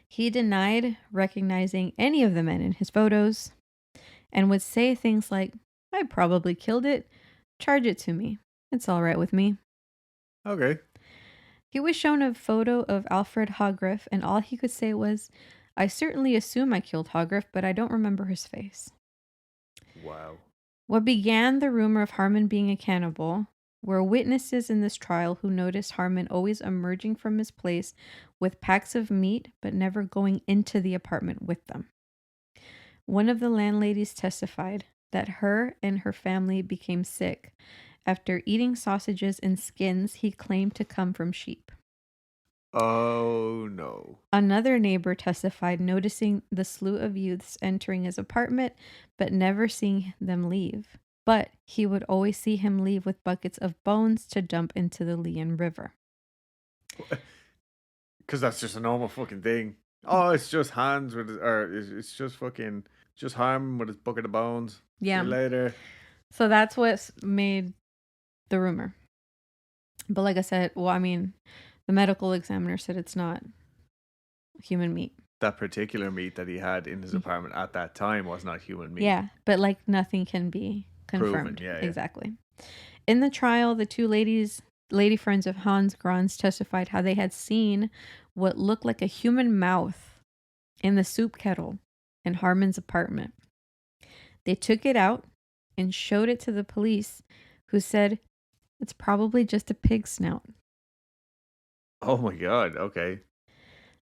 He denied recognizing any of the men in his photos and would say things like, "I probably killed it. Charge it to me. It's all right with me." Okay. He was shown a photo of Alfred Hagriff, and all he could say was, "I certainly assume I killed Hagriff, but I don't remember his face." Wow. What began the rumor of Haarmann being a cannibal were witnesses in this trial who noticed Haarmann always emerging from his place with packs of meat, but never going into the apartment with them. One of the landladies testified that her and her family became sick after eating sausages and skins he claimed to come from sheep. Oh, no. Another neighbor testified noticing the slew of youths entering his apartment, but never seeing them leave. But he would always see him leave with buckets of bones to dump into the Leon River. Because that's just a normal fucking thing. Oh, it's just Hans with, it's just fucking, just Haarmann with his bucket of bones. Yeah. See you later. So that's what made the rumor. But like I said, the medical examiner said it's not human meat. That particular meat that he had in his apartment at that time was not human meat. Yeah, but like nothing can be confirmed. Proven, yeah. Exactly. In the trial, the two lady friends of Hans Grans testified how they had seen what looked like a human mouth in the soup kettle in Haarmann's apartment. They took it out and showed it to the police, who said it's probably just a pig snout. Oh my God, okay.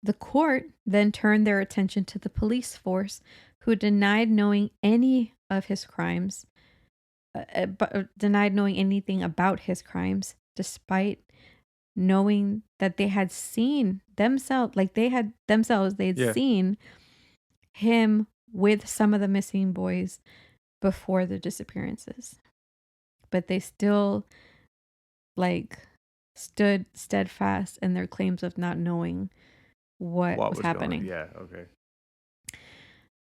The court then turned their attention to the police force, who denied knowing any of his crimes, denied knowing anything about his crimes, despite knowing that they had seen themselves, seen him with some of the missing boys before the disappearances. But they still stood steadfast in their claims of not knowing what was happening. Yeah, okay.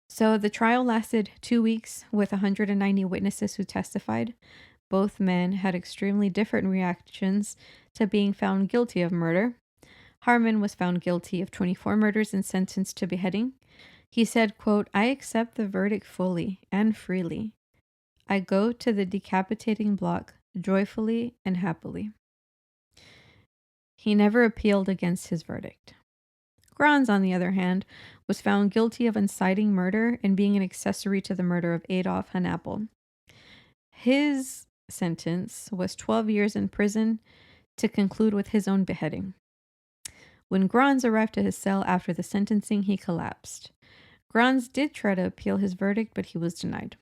So the trial lasted 2 weeks with 190 witnesses who testified. Both men had extremely different reactions to being found guilty of murder. Haarmann was found guilty of 24 murders and sentenced to beheading. He said, quote, "I accept the verdict fully and freely. I go to the decapitating block joyfully and happily." He never appealed against his verdict. Grans, on the other hand, was found guilty of inciting murder and being an accessory to the murder of Adolf Hanappel. His sentence was 12 years in prison to conclude with his own beheading. When Grans arrived at his cell after the sentencing, he collapsed. Grans did try to appeal his verdict, but he was denied.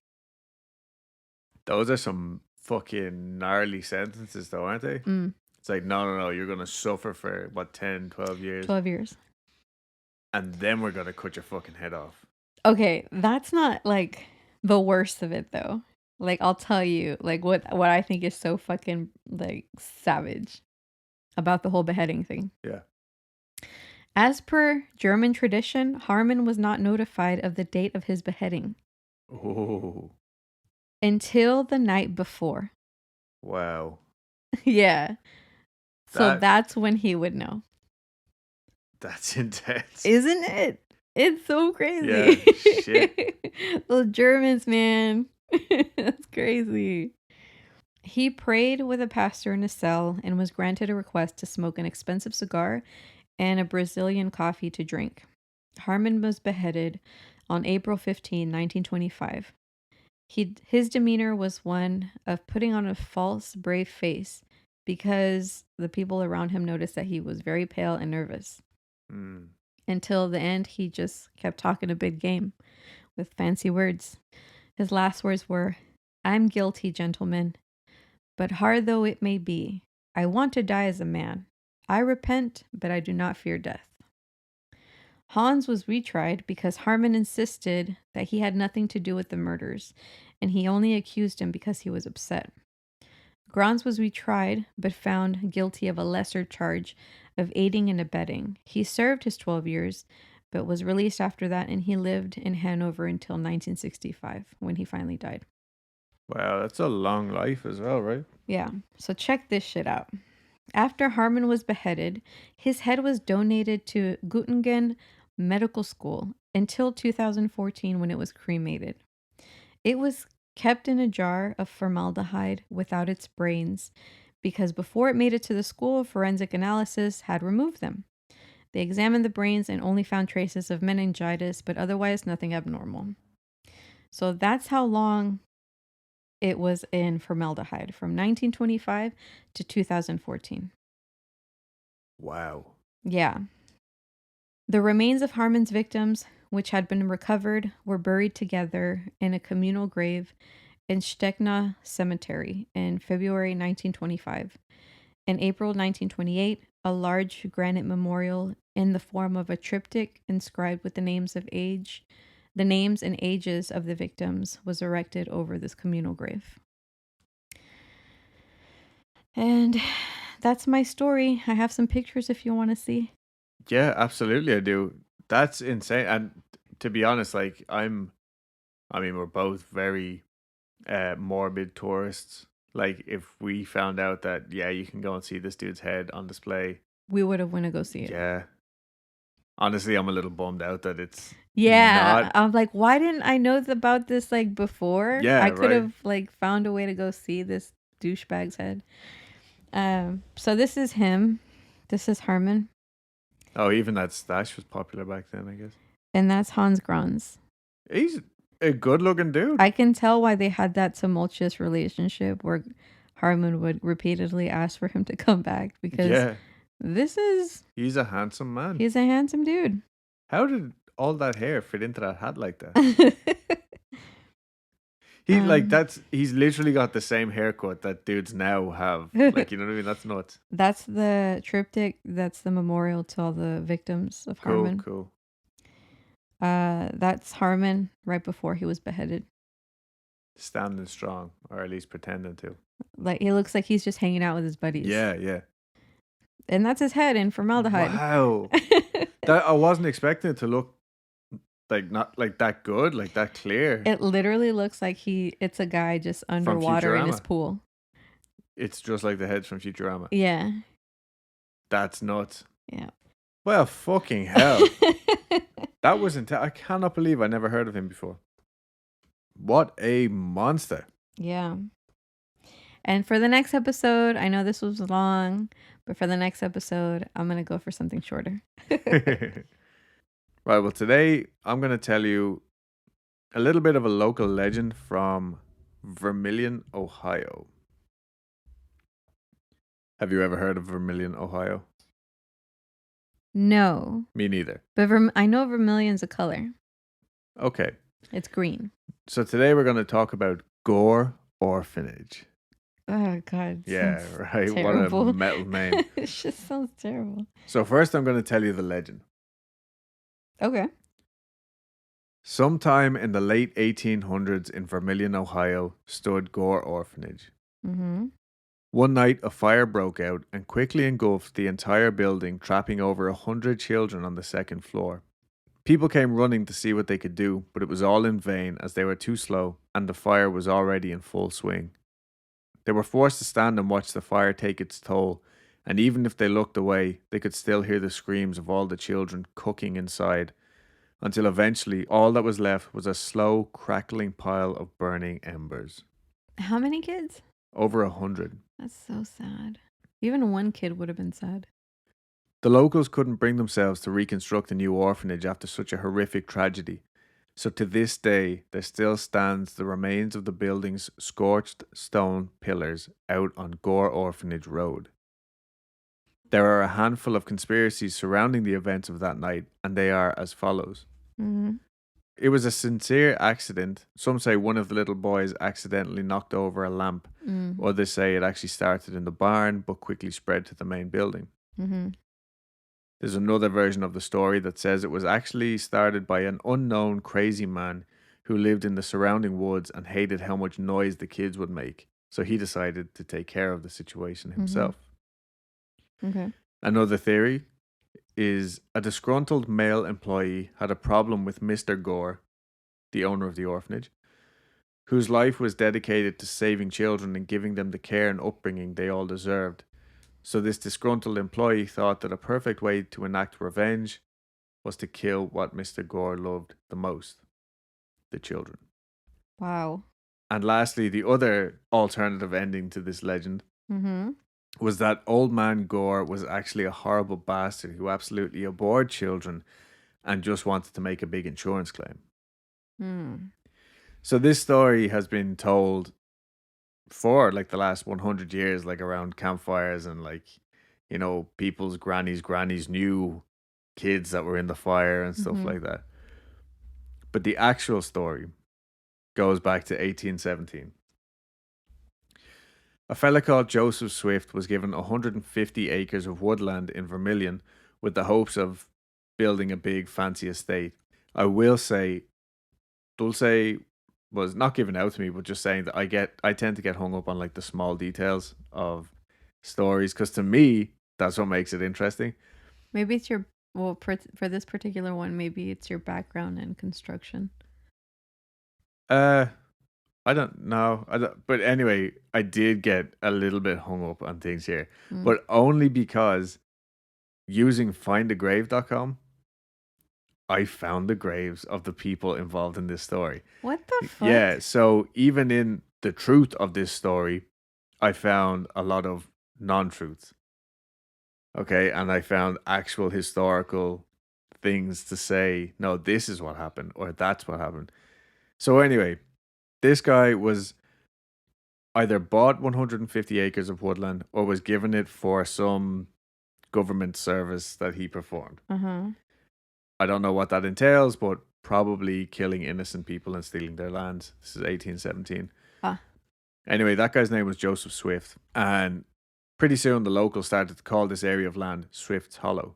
Those are some fucking gnarly sentences, though, aren't they? Mm. It's like, no, you're going to suffer for, 10, 12 years? 12 years. And then we're going to cut your fucking head off. Okay, that's not, like, the worst of it, though. Like, I'll tell you, like, what I think is so fucking, like, savage about the whole beheading thing. Yeah. As per German tradition, Haarmann was not notified of the date of his beheading. Oh. Until the night before. Wow. Yeah. So that's when he would know. That's intense. Isn't it? It's so crazy. Yeah, shit. Those Germans, man. That's crazy. He prayed with a pastor in a cell and was granted a request to smoke an expensive cigar and a Brazilian coffee to drink. Haarmann was beheaded on April 15, 1925. His demeanor was one of putting on a false, brave face because the people around him noticed that he was very pale and nervous. Mm. Until the end, he just kept talking a big game with fancy words. His last words were, "I'm guilty, gentlemen, but hard though it may be, I want to die as a man. I repent, but I do not fear death." Hans was retried because Haarmann insisted that he had nothing to do with the murders, and he only accused him because he was upset. Grans was retried, but found guilty of a lesser charge of aiding and abetting. He served his 12 years, but was released after that, and he lived in Hanover until 1965, when he finally died. Wow, that's a long life as well, right? Yeah, so check this shit out. After Haarmann was beheaded, his head was donated to Göttingen Medical School until 2014 when it was cremated. It was kept in a jar of formaldehyde without its brains because before it made it to the school, forensic analysis had removed them. They examined the brains and only found traces of meningitis, but otherwise nothing abnormal. So that's how long it was in formaldehyde, from 1925 to 2014. Wow. Yeah. The remains of Haarmann's victims, which had been recovered, were buried together in a communal grave in Stegna Cemetery in February 1925. In April 1928, a large granite memorial in the form of a triptych inscribed with the names and ages of the victims was erected over this communal grave. And that's my story. I have some pictures if you want to see. Yeah, absolutely I do. That's insane. And to be honest, like we're both very morbid tourists. Like if we found out that, yeah, you can go and see this dude's head on display, we would have went to go see it. Yeah. Honestly, I'm a little bummed out that it's I'm like, why didn't I know about this like before? Yeah, I could have like found a way to go see this douchebag's head. So this is him. This is Haarmann. Oh, even that stash was popular back then, I guess. And that's Hans Grans. He's a good-looking dude. I can tell why they had that tumultuous relationship where Haarmann would repeatedly ask for him to come back because he's a handsome man. He's a handsome dude. How did all that hair fit into that hat like that? He's literally got the same haircut that dudes now have. Like, you know what I mean? That's nuts. That's the triptych. That's the memorial to all the victims of Haarmann. Cool. That's Haarmann right before he was beheaded. Standing strong, or at least pretending to. Like, he looks like he's just hanging out with his buddies. Yeah. And that's his head in formaldehyde. Wow. I wasn't expecting it to look like not like that good, like that clear. It literally looks like it's a guy just underwater in his pool. It's just like the heads from Futurama. Yeah. That's nuts. Yeah. Well, fucking hell. That was intense. I cannot believe I never heard of him before. What a monster. Yeah. And for the next episode, I know this was long, but for the next episode, I'm going to go for something shorter. Right, well, today I'm going to tell you a little bit of a local legend from Vermilion, Ohio. Have you ever heard of Vermilion, Ohio? No. Me neither. But I know vermilion's a color. Okay. It's green. So today we're going to talk about Gore Orphanage. Oh, God. Yeah, right. Terrible. What a metal name. It just sounds terrible. So first I'm going to tell you the legend. Okay. Sometime in the late 1800s in Vermilion, Ohio, stood Gore Orphanage. Mm-hmm. One night, a fire broke out and quickly engulfed the entire building, trapping over 100 children on the second floor. People came running to see what they could do, but it was all in vain as they were too slow and the fire was already in full swing. They were forced to stand and watch the fire take its toll, and even if they looked away, they could still hear the screams of all the children cooking inside, until eventually all that was left was a slow, crackling pile of burning embers. How many kids? Over 100. That's so sad. Even one kid would have been sad. The locals couldn't bring themselves to reconstruct a new orphanage after such a horrific tragedy, so to this day there still stands the remains of the building's scorched stone pillars out on Gore Orphanage Road. There are a handful of conspiracies surrounding the events of that night, and they are as follows. Mm-hmm. It was a sincere accident. Some say one of the little boys accidentally knocked over a lamp. Others say it actually started in the barn but quickly spread to the main building. Mm-hmm. There's another version of the story that says it was actually started by an unknown crazy man who lived in the surrounding woods and hated how much noise the kids would make. So he decided to take care of the situation himself. Okay. Another theory is a disgruntled male employee had a problem with Mr. Gore, the owner of the orphanage, whose life was dedicated to saving children and giving them the care and upbringing they all deserved. So this disgruntled employee thought that a perfect way to enact revenge was to kill what Mr. Gore loved the most, the children. Wow. And lastly, the other alternative ending to this legend was that old man Gore was actually a horrible bastard who absolutely abhorred children and just wanted to make a big insurance claim. So this story has been told for like the last 100 years, like around campfires and like, you know, people's grannies knew kids that were in the fire and stuff like that. But the actual story goes back to 1817. A fella called Joseph Swift was given 150 acres of woodland in Vermilion with the hopes of building a big fancy estate. I will say Dulce was not given out to me, but just saying that I tend to get hung up on like the small details of stories, because to me that's what makes it interesting. Maybe it's your for this particular one, maybe it's your background in construction. I don't know. But anyway, I did get a little bit hung up on things here, but only because using findagrave.com, I found the graves of the people involved in this story. What the fuck? Yeah, so even in the truth of this story, I found a lot of non-truths. Okay, and I found actual historical things to say, no, this is what happened, or that's what happened. So anyway, this guy was either bought 150 acres of woodland or was given it for some government service that he performed. I don't know what that entails, but probably killing innocent people and stealing their lands. This is 1817. Anyway, that guy's name was Joseph Swift, and pretty soon the locals started to call this area of land Swift's Hollow,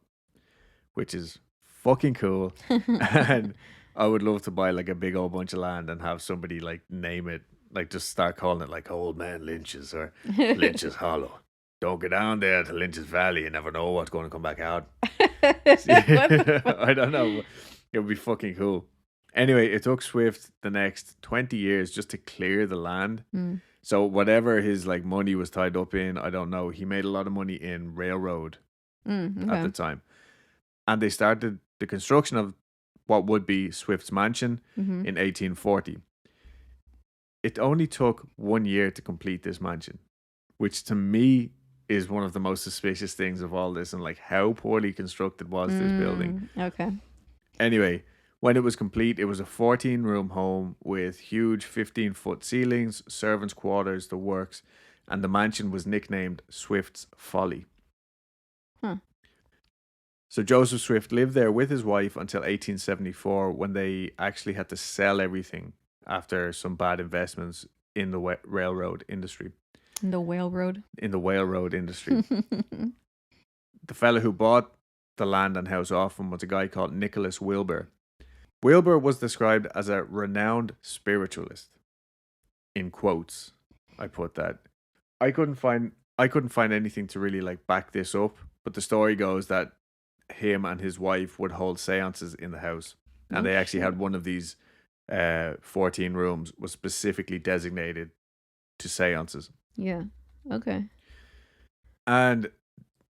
which is fucking cool. And I would love to buy like a big old bunch of land and have somebody like name it, like just start calling it like Old Man Lynch's or Lynch's Hollow. Don't go down there to Lynch's Valley. You never know what's going to come back out. I don't know. It would be fucking cool. Anyway, it took Swift the next 20 years just to clear the land. So whatever his like money was tied up in, I don't know. He made a lot of money in railroad at the time. And they started the construction of what would be Swift's mansion in 1840. It only took 1 year to complete this mansion, which to me is one of the most suspicious things of all this, and like how poorly constructed was this building. Okay. Anyway, when it was complete, it was a 14-room home with huge 15-foot ceilings, servants' quarters, the works, and the mansion was nicknamed Swift's Folly. So Joseph Swift lived there with his wife until 1874, when they actually had to sell everything after some bad investments in the railroad industry. In the railroad? In the railroad industry. The fella who bought the land and house off him was a guy called Nicholas Wilbur. Wilbur was described as a renowned spiritualist. In quotes, I put that. I couldn't find anything to really like back this up, but the story goes that him and his wife would hold seances in the house, and they actually had one of these 14 rooms was specifically designated to seances. Yeah. Okay. And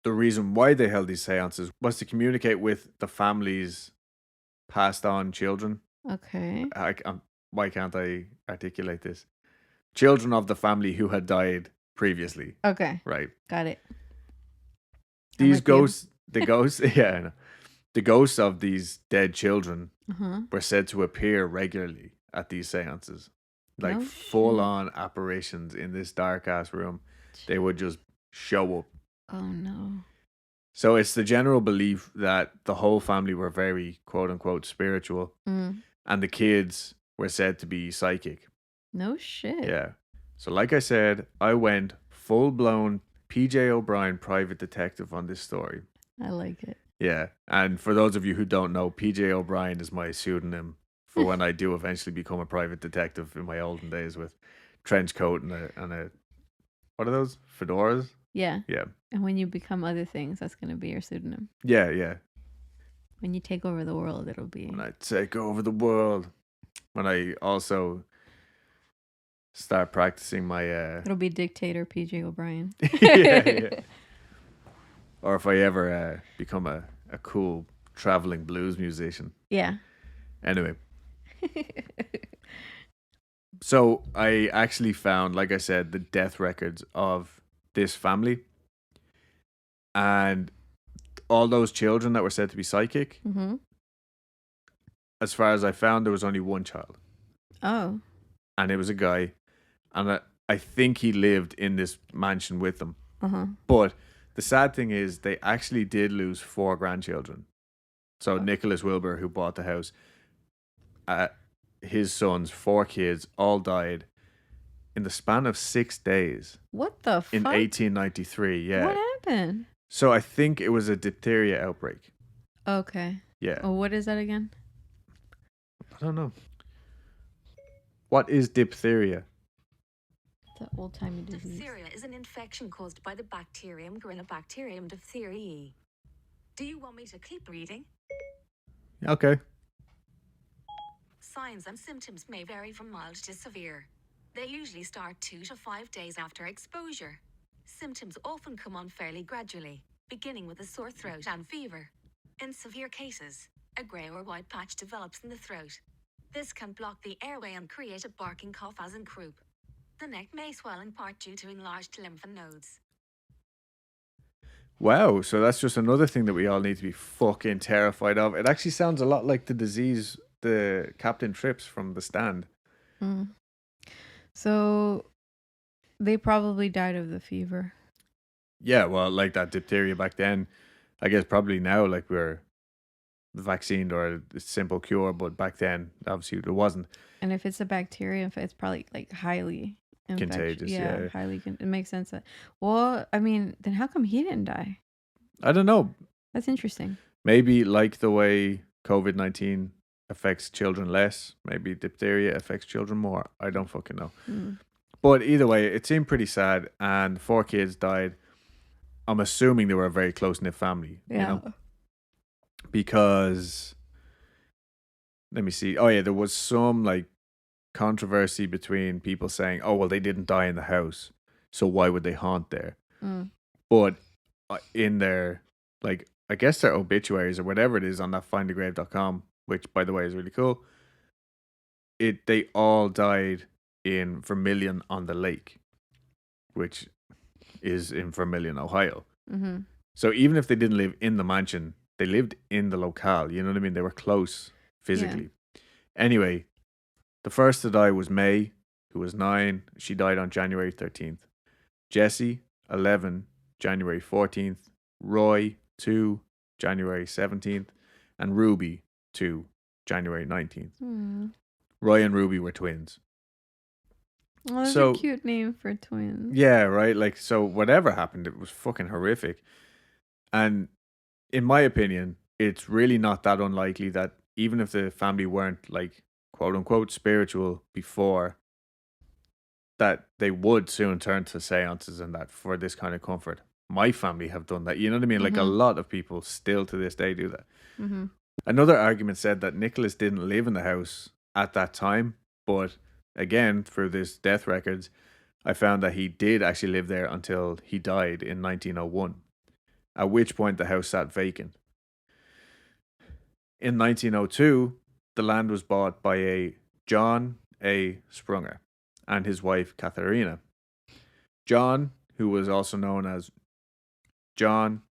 the reason why they held these seances was to communicate with the family's passed on children. Okay. Why can't I articulate this? Children of the family who had died previously. Okay. Right. Got it. These ghosts, the ghosts, yeah, the ghosts of these dead children were said to appear regularly at these seances. Like full on apparitions in this dark ass room. They would just show up. Oh no. So it's the general belief that the whole family were very quote unquote spiritual, and the kids were said to be psychic. No shit. Yeah. So like I said, I went full blown PJ O'Brien private detective on this story. I like it. Yeah. And for those of you who don't know, PJ O'Brien is my pseudonym for when I do eventually become a private detective in my olden days with trench coat and a what are those? Fedoras? Yeah. Yeah. And when you become other things, that's going to be your pseudonym. Yeah, yeah. When you take over the world, it'll be... When I take over the world. When I also start practicing my... It'll be Dictator PJ O'Brien. yeah. Or if I ever become a cool traveling blues musician. Yeah. Anyway. So I actually found, like I said, the death records of this family. And all those children that were said to be psychic, as far as I found, there was only one child. Oh. And it was a guy. And I think he lived in this mansion with them. But the sad thing is they actually did lose 4 grandchildren. So Nicholas Wilbur, who bought the house, his sons, 4 kids, all died in the span of 6 days. What the fuck? In 1893, yeah. What happened? So I think it was a diphtheria outbreak. Okay. Yeah. Oh, what is that again? I don't know. What is diphtheria? The old-timey disease. Diphtheria is an infection caused by the bacterium Corynebacterium diphtheriae. Do you want me to keep reading? Okay. Signs and symptoms may vary from mild to severe. They usually start 2 to 5 days after exposure. Symptoms often come on fairly gradually, beginning with a sore throat and fever. In severe cases, a grey or white patch develops in the throat. This can block the airway and create a barking cough as in croup. The neck may swell in part due to enlarged lymph nodes. Wow, so that's just another thing that we all need to be fucking terrified of. It actually sounds a lot like the disease the Captain Trips from The Stand. So they probably died of the fever. Yeah, well, like that diphtheria back then, I guess probably now like we're vaccinated or a simple cure, but back then obviously it wasn't. And if it's a bacteria, it's probably like highly contagious. Yeah. Highly. It makes sense. Well, I mean, then how come he didn't die? I don't know. That's interesting. Maybe like the way COVID-19 affects children less, maybe diphtheria affects children more. I don't fucking know. But either way, it seemed pretty sad, and 4 kids died. I'm assuming they were a very close-knit family, you know? Because, let me see. Oh yeah, there was some like controversy between people saying, oh, well, they didn't die in the house, so why would they haunt there? But in their, like, I guess their obituaries or whatever it is on that findagrave.com, which by the way is really cool, they all died in Vermilion on the Lake, which is in Vermilion, Ohio. So even if they didn't live in the mansion, they lived in the locale, you know what I mean? They were close physically. Anyway, the first to die was May, who was 9. She died on January 13th. Jessie, 11, January 14th. Roy, 2, January 17th, and Ruby 2, January 19th. Mm. Roy and Ruby were twins. Oh, that's a cute name for twins. Yeah, right? Like, so whatever happened, it was fucking horrific. And in my opinion, it's really not that unlikely that even if the family weren't, like, quote unquote spiritual before, that they would soon turn to seances and that for this kind of comfort. My family have done that. You know what I mean? Like, a lot of people still to this day do that. Mm-hmm. Another argument said that Nicholas didn't live in the house at that time, but again, through this death records, I found that he did actually live there until he died in 1901, at which point the house sat vacant. In 1902, the land was bought by a John A. Sprunger and his wife Katharina. John, who was also known as Johann,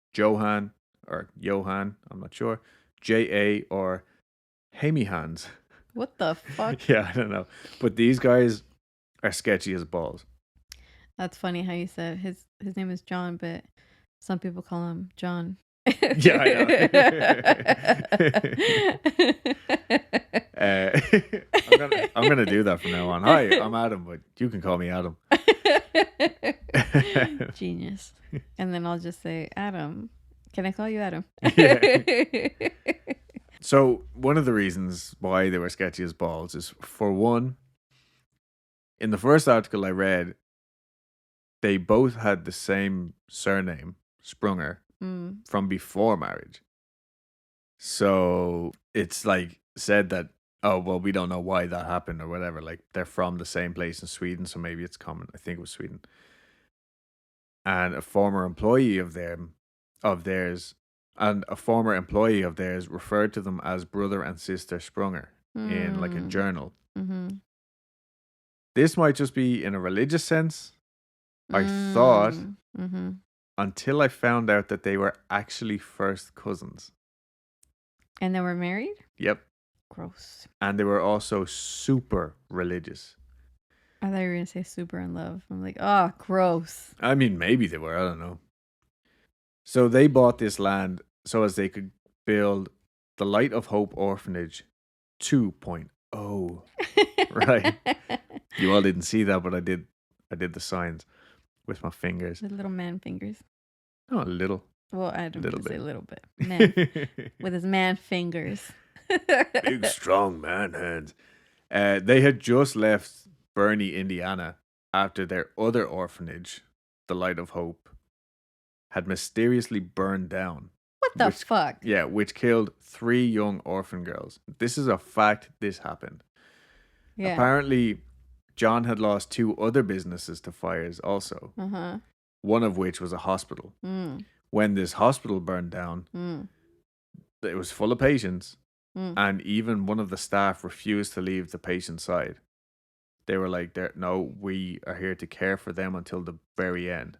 I'm not sure, J.A. or Hamihans. What the fuck? Yeah, I don't know. But these guys are sketchy as balls. That's funny how you said his name is John, but some people call him John. Yeah, I know. I'm gonna do that from now on. Hi, I'm Adam, but you can call me Adam. Genius. And then I'll just say, Adam, can I call you Adam? Yeah. So one of the reasons why they were sketchy as balls is, for one, in the first article I read, they both had the same surname, Sprunger, from before marriage. So it's like said that, oh, well, we don't know why that happened or whatever. Like, they're from the same place in Sweden, so maybe it's common. I think it was Sweden. And a former employee of theirs referred to them as brother and sister Sprunger in like a journal. Mm-hmm. This might just be in a religious sense. I thought until I found out that they were actually first cousins. And they were married? Yep. Gross. And they were also super religious. I thought you were going to say super in love. I'm like, oh, gross. I mean, maybe they were. I don't know. So they bought this land so as they could build the Light of Hope Orphanage 2.0. Right. You all didn't see that, but I did the signs with my fingers. The little man fingers. Oh, a little. Well, I don't want to say a little bit. Man, with his man fingers. Big, strong man hands. They had just left Bernie, Indiana, after their other orphanage, the Light of Hope, had mysteriously burned down. What the fuck? Yeah, which killed 3 young orphan girls. This is a fact. This happened. Yeah. Apparently, John had lost 2 other businesses to fires also. Uh-huh. One of which was a hospital. When this hospital burned down, it was full of patients, and even one of the staff refused to leave the patient's side. They were like, no, we are here to care for them until the very end.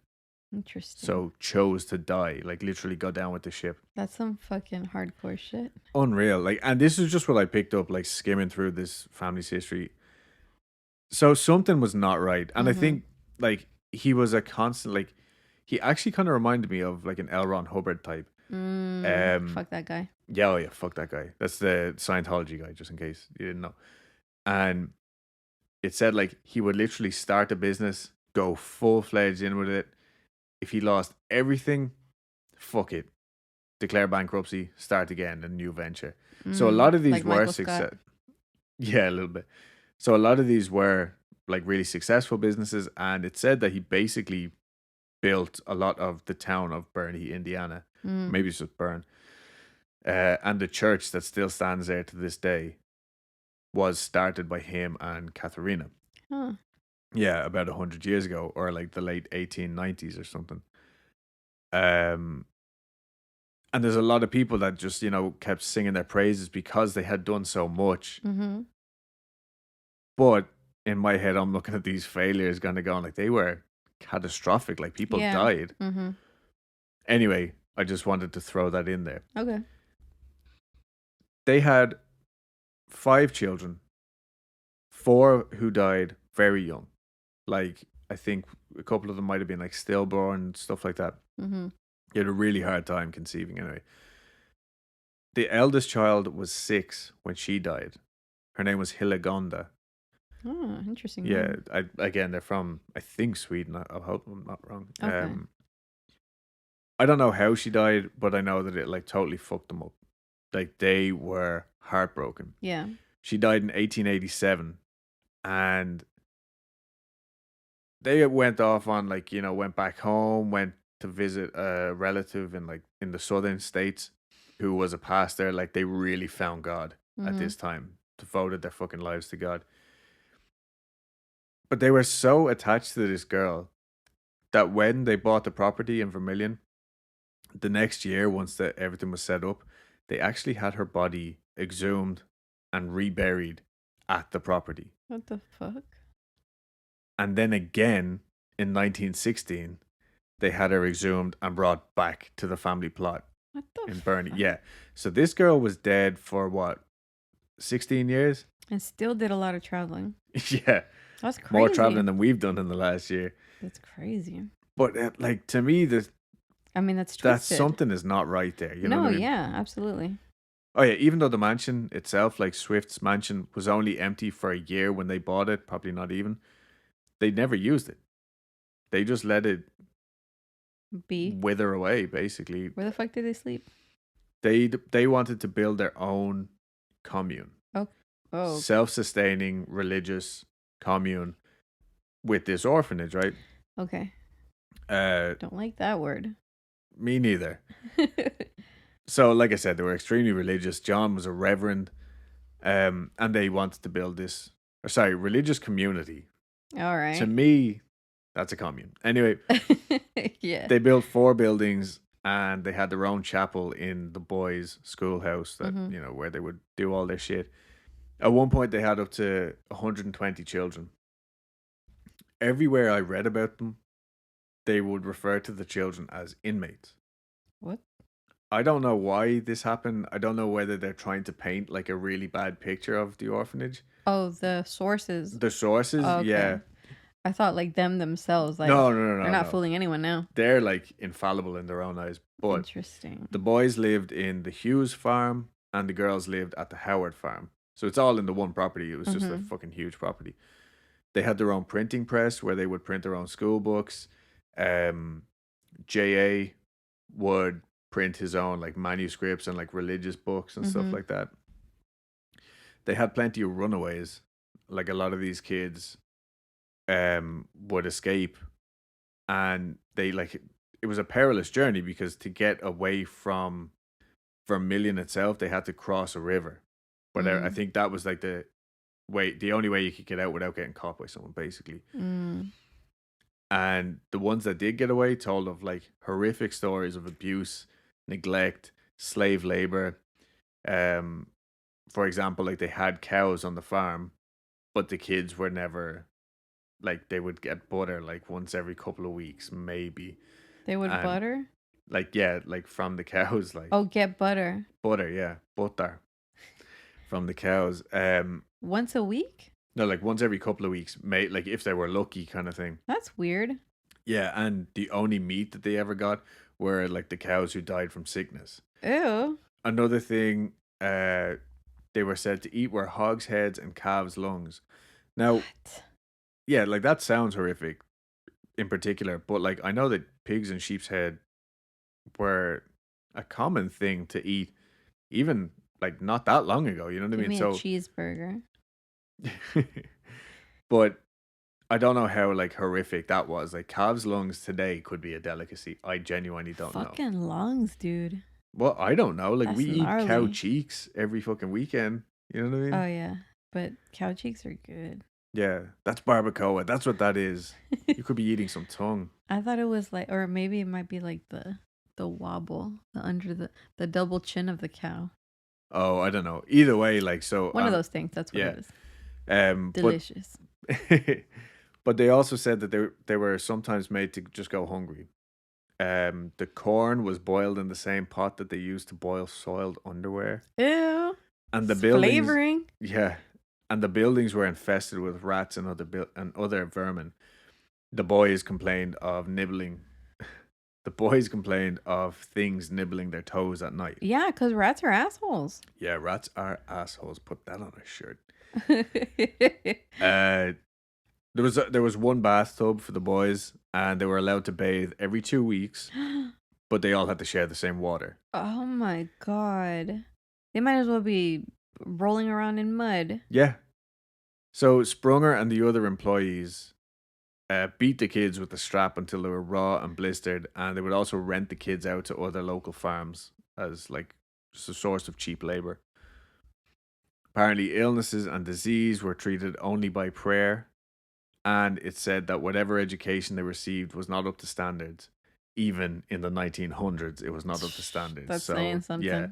Interesting. So chose to die, like literally go down with the ship. That's some fucking hardcore shit. Unreal. Like, and this is just what I picked up, like skimming through this family's history. So something was not right. And I think like he was a constant, like he actually kind of reminded me of like an L. Ron Hubbard type. Fuck that guy. Yeah, oh yeah, fuck that guy. That's the Scientology guy, just in case you didn't know. And it said like he would literally start a business, go full-fledged in with it. If he lost everything, fuck it. Declare bankruptcy, start again, a new venture. So a lot of these like were success. Yeah, a little bit. So a lot of these were like really successful businesses, and it said that he basically built a lot of the town of Bernie, Indiana. Maybe it's just Bern. And the church that still stands there to this day was started by him and Katharina. Huh. Yeah, about 100 years ago, or like the late 1890s or something. And there's a lot of people that just, you know, kept singing their praises because they had done so much. But in my head, I'm looking at these failures going like they were catastrophic. Like people died. Anyway, I just wanted to throw that in there. Okay. They had 5 children, 4 who died very young. Like, I think a couple of them might have been like stillborn, stuff like that. You had a really hard time conceiving anyway. The eldest child was 6 when she died. Her name was Hildegonda. Oh, interesting. Yeah, again, they're from, I think, Sweden. I hope I'm not wrong. Okay. I don't know how she died, but I know that it like totally fucked them up. Like they were heartbroken. Yeah. She died in 1887, and they went off on like, you know, went back home, went to visit a relative in the southern states who was a pastor. Like they really found God at this time, devoted their fucking lives to God. But they were so attached to this girl that when they bought the property in Vermilion, the next year, once everything was set up, they actually had her body exhumed and reburied at the property. What the fuck? And then again, in 1916, they had her exhumed and brought back to the family plot in Burney. Yeah. So this girl was dead for what, 16 years? And still did a lot of traveling. Yeah. That's crazy. More traveling than we've done in the last year. That's crazy. But like to me, that's twisted. That something is not right there. You know what I mean? Yeah, absolutely. Oh yeah, even though the mansion itself, like Swift's mansion, was only empty for a year when they bought it, probably not even, they never used it. They just let it wither away, basically. Where the fuck did they sleep? They wanted to build their own commune. Oh. Self-sustaining religious commune with this orphanage, right? Okay. Don't like that word. Me neither. So, like I said, they were extremely religious. John was a reverend, and they wanted to build this, religious community. All right. To me, that's a commune. Anyway, yeah. They built 4 buildings, and they had their own chapel in the boys' schoolhouse that you know where they would do all their shit. At one point, they had up to 120 children. Everywhere I read about them, they would refer to the children as inmates. What? I don't know why this happened. I don't know whether they're trying to paint like a really bad picture of the orphanage. Oh, the sources. The sources, oh, okay. Yeah. I thought like them themselves. Like, no. They're not fooling anyone now. They're like infallible in their own eyes. But interesting. The boys lived in the Hughes farm and the girls lived at the Howard farm. So it's all in the one property. It was just a fucking huge property. They had their own printing press where they would print their own school books. J.A. would print his own like manuscripts and like religious books and stuff like that. They had plenty of runaways. Like a lot of these kids would escape, and they like it was a perilous journey because to get away from Vermilion itself, they had to cross a river. But I think that was like the only way you could get out without getting caught by someone, basically. And the ones that did get away told of like horrific stories of abuse, neglect, slave labor. For example, like they had cows on the farm, but the kids were never, like they would get butter like once every couple of weeks, maybe. They would butter? Like, yeah, like from the cows. Like get butter. Butter, yeah. Butter. From the cows. Once a week? No, like once every couple of weeks, like if they were lucky kind of thing. That's weird. Yeah, and the only meat that they ever got were like the cows who died from sickness. Ew. Another thing they were said to eat were hogs' heads and calves' lungs. Now, what? Yeah, like that sounds horrific in particular, but like I know that pigs and sheep's head were a common thing to eat even like not that long ago, you know what I mean? So a cheeseburger. But I don't know how like horrific that was. Like calves' lungs today could be a delicacy. I genuinely don't know. Fucking lungs, dude. Well, I don't know. Like That's we gnarly. eat cow cheeks every fucking weekend. You know what I mean? Oh yeah, but cow cheeks are good. Yeah, that's barbacoa. That's what that is. You could be eating some tongue. I thought it was like, or maybe it might be like the wobble, under the double chin of the cow. Oh, I don't know. Either way, like so. One of those things. That's what it is. Delicious. But they also said that they were sometimes made to just go hungry. The corn was boiled in the same pot that they used to boil soiled underwear. Ew. And the buildings, flavoring. Yeah, and the buildings were infested with rats and other vermin. The boys complained of nibbling The boys complained of things nibbling their toes at night. Yeah, because rats are assholes. Yeah, rats are assholes. Put that on a shirt. There was one bathtub for the boys, and they were allowed to bathe every 2 weeks, but they all had to share the same water. Oh my God. They might as well be rolling around in mud. Yeah. So Sprunger and the other employees beat the kids with the strap until they were raw and blistered, and they would also rent the kids out to other local farms as like just a source of cheap labor. Apparently illnesses and disease were treated only by prayer, and it said that whatever education they received was not up to standards. Even in the 1900s, it was not up to standards. That's saying something. Yeah.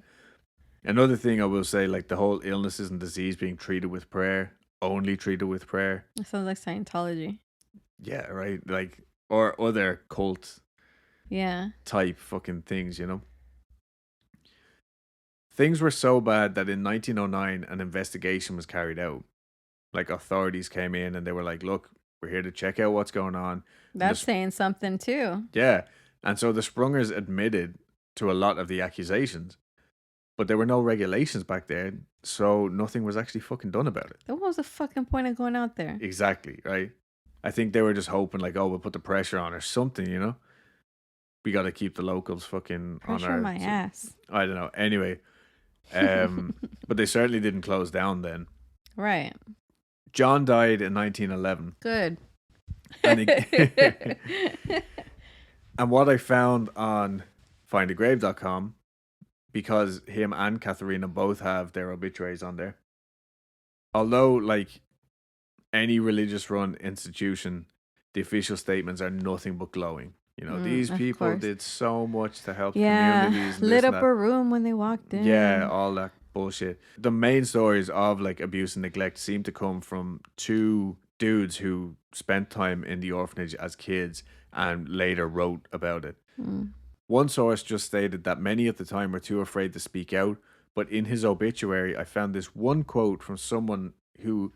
Another thing I will say, like the whole illnesses and disease being treated with prayer, only treated with prayer. It sounds like Scientology. Yeah, right. Like, or other cult type fucking things, you know? Things were so bad that in 1909, an investigation was carried out. Like, authorities came in and they were like, look, we're here to check out what's going on. That's saying something too. Yeah. And so the Sprungers admitted to a lot of the accusations, but there were no regulations back there, so nothing was actually fucking done about it. What was the fucking point of going out there? Exactly, right? I think they were just hoping, like, oh, we'll put the pressure on or something, you know? We got to keep the locals fucking pressure on my ass. I don't know. Anyway, but they certainly didn't close down then. Right. John died in 1911. Good. And what I found on findagrave.com, because him and Katharina both have their obituaries on there, although, like, any religious run institution, the official statements are nothing but glowing. You know, these people did so much to help communities. Lit up a room when they walked in. Yeah, all that bullshit. The main stories of like abuse and neglect seem to come from two dudes who spent time in the orphanage as kids and later wrote about it. One source just stated that many at the time were too afraid to speak out, but in his obituary I found this one quote from someone who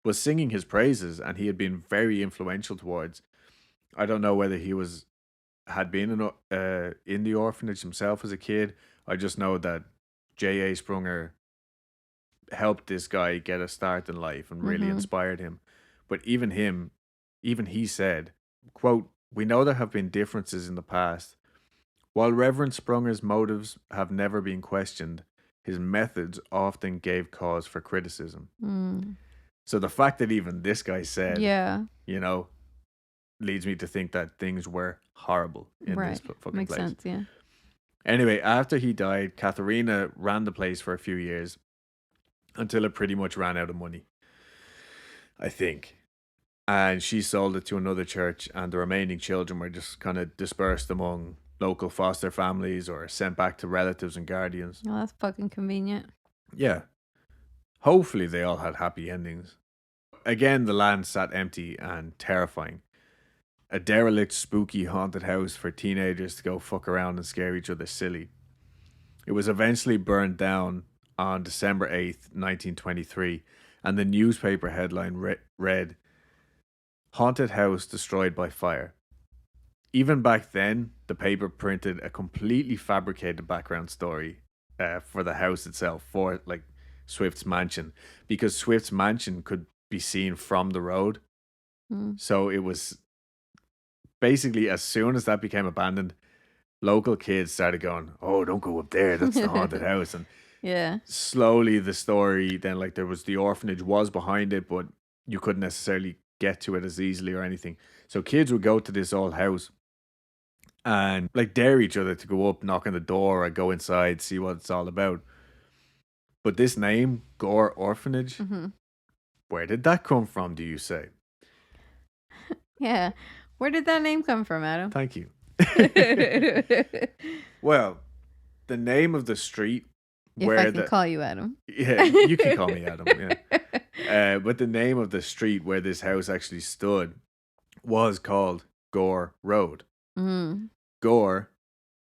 was singing his praises and he had been very influential towards. I don't know whether he had been in the orphanage himself as a kid. I just know that J.A. Sprunger helped this guy get a start in life and really inspired him. But even he said, quote, "We know there have been differences in the past. While Reverend Sprunger's motives have never been questioned, his methods often gave cause for criticism." So the fact that even this guy said, you know, leads me to think that things were horrible in this fucking Makes place. Sense, yeah. Anyway, after he died, Katharina ran the place for a few years until it pretty much ran out of money, I think. And she sold it to another church, and the remaining children were just kind of dispersed among local foster families or sent back to relatives and guardians. Oh, that's fucking convenient. Yeah. Hopefully they all had happy endings. Again, the land sat empty and terrifying. A derelict, spooky, haunted house for teenagers to go fuck around and scare each other silly. It was eventually burned down on December 8th, 1923, and the newspaper headline read, "Haunted House Destroyed by Fire." Even back then, the paper printed a completely fabricated background story for the house itself, for like Swift's mansion, because Swift's mansion could be seen from the road. So it was basically, as soon as that became abandoned, local kids started going, "Oh, don't go up there, that's the haunted house." And slowly the story then, like, there was the orphanage was behind it, but you couldn't necessarily get to it as easily or anything. So kids would go to this old house and like dare each other to go up, knock on the door, or go inside, see what it's all about. But this name, Gore Orphanage, where did that come from, do you say? Yeah. Where did that name come from, Adam? Thank you. Well, the name of the street where I can call you Adam. Yeah, you can call me Adam, yeah. But the name of the street where this house actually stood was called Gore Road. Gore,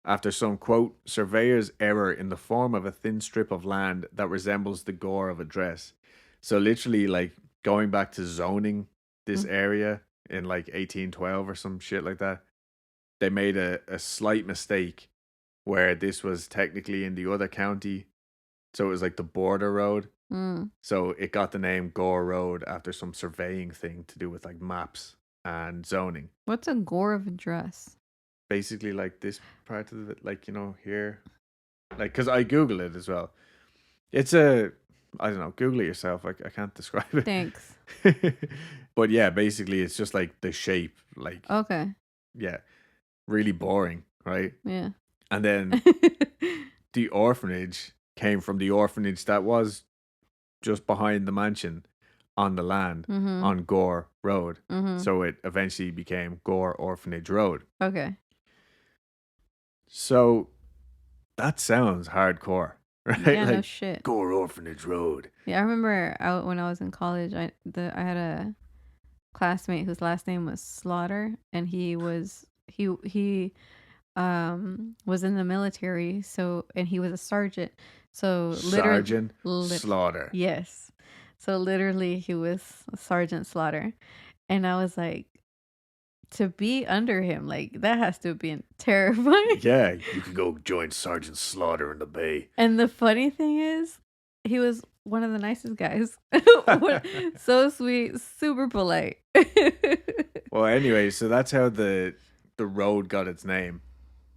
after some, quote, surveyor's error in the form of a thin strip of land that resembles the gore of a dress. So literally, like, going back to zoning this area in like 1812 or some shit like that, they made a slight mistake where this was technically in the other county. So it was like the border road. So it got the name Gore Road after some surveying thing to do with like maps and zoning. What's a gore of address? Basically like this part of it, like, here. Like, because I Google it as well. It's I don't know, Google it yourself. I can't describe it. Thanks. But yeah, basically it's just like the shape. Like, okay. Yeah. Really boring, right? Yeah. And then the orphanage came from the orphanage that was just behind the mansion on the land on Gore Road. So it eventually became Gore Orphanage Road. Okay. So that sounds hardcore, right? Yeah, no shit. Gore Orphanage Road. Yeah, I remember when I was in college, I had a classmate whose last name was Slaughter, and he was in the military, and he was a sergeant. So Sergeant Slaughter. Yes. So literally he was Sergeant Slaughter. And I was like, to be under him, like that has to have been terrifying. Yeah, you could go join Sergeant Slaughter in the Bay. And the funny thing is, he was one of the nicest guys. So sweet, super polite. Well, anyway, so that's how the road got its name.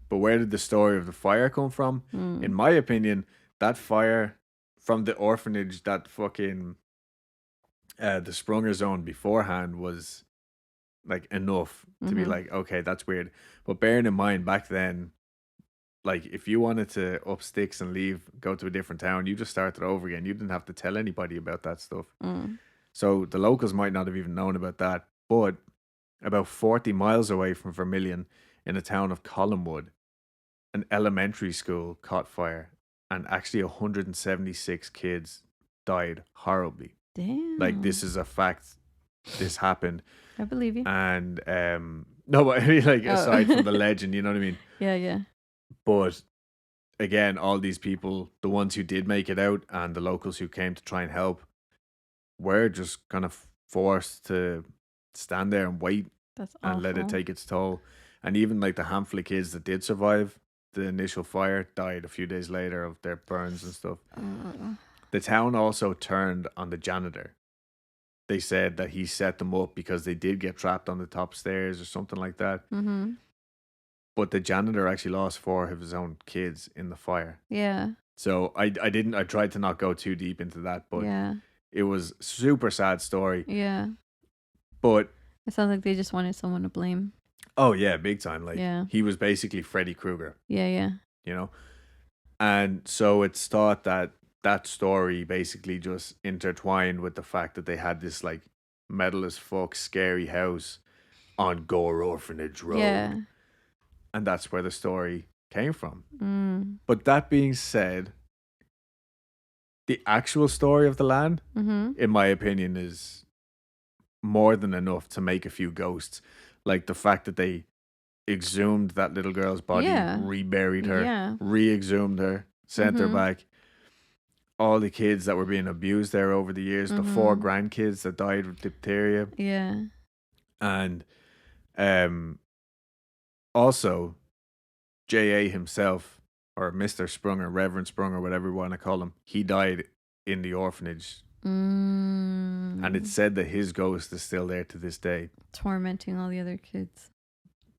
But where did the story of the fire come from? In my opinion, that fire from the orphanage that fucking the Sprunger zone beforehand was like enough to be like, okay, that's weird. But bearing in mind back then, like if you wanted to up sticks and leave, go to a different town, you just started over again. You didn't have to tell anybody about that stuff. So the locals might not have even known about that. But about 40 miles away from Vermilion, in the town of Collinwood, an elementary school caught fire, and actually 176 kids died horribly. Damn. Like, this is a fact. This happened. I believe you. And no, but I mean, like, aside from the legend, you know what I mean? Yeah. But again, all these people, the ones who did make it out and the locals who came to try and help, were just kind of forced to stand there and wait. That's awful. And let it take its toll. And even like the handful of kids that did survive the initial fire died a few days later of their burns and stuff. The town also turned on the janitor. They said that he set them up because they did get trapped on the top stairs or something like that. But the janitor actually lost 4 of his own kids in the fire. Yeah. So I tried to not go too deep into that, but yeah, it was super sad story. Yeah. But it sounds like they just wanted someone to blame. Oh yeah, big time. Like, yeah, he was basically Freddy Krueger. Yeah. You know? And so it's thought that that story basically just intertwined with the fact that they had this like metal as fuck scary house on Gore Orphanage Road. Yeah. And that's where the story came from. But that being said, the actual story of the land, in my opinion, is more than enough to make a few ghosts. Like the fact that they exhumed that little girl's body, reburied her, re-exhumed her, sent her back. All the kids that were being abused there over the years, the 4 grandkids that died of diphtheria. Yeah. And also J.A. himself, or Mr. Sprunger, Reverend Sprunger, whatever you want to call him, he died in the orphanage. And it's said that his ghost is still there to this day. Tormenting all the other kids.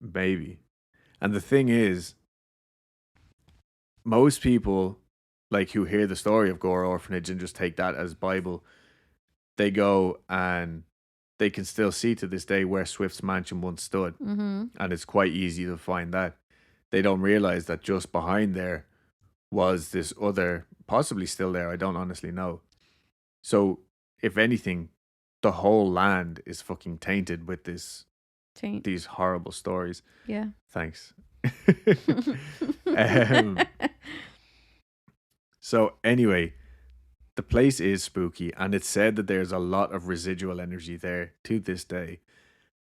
Maybe. And the thing is, most people, like, who hear the story of Gore Orphanage and just take that as Bible, they go and they can still see to this day where Swift's mansion once stood. And it's quite easy to find that. They don't realize that just behind there was this other, possibly still there, I don't honestly know. So, if anything, the whole land is fucking tainted with these horrible stories. Yeah. Thanks. So anyway, the place is spooky, and it's said that there's a lot of residual energy there to this day.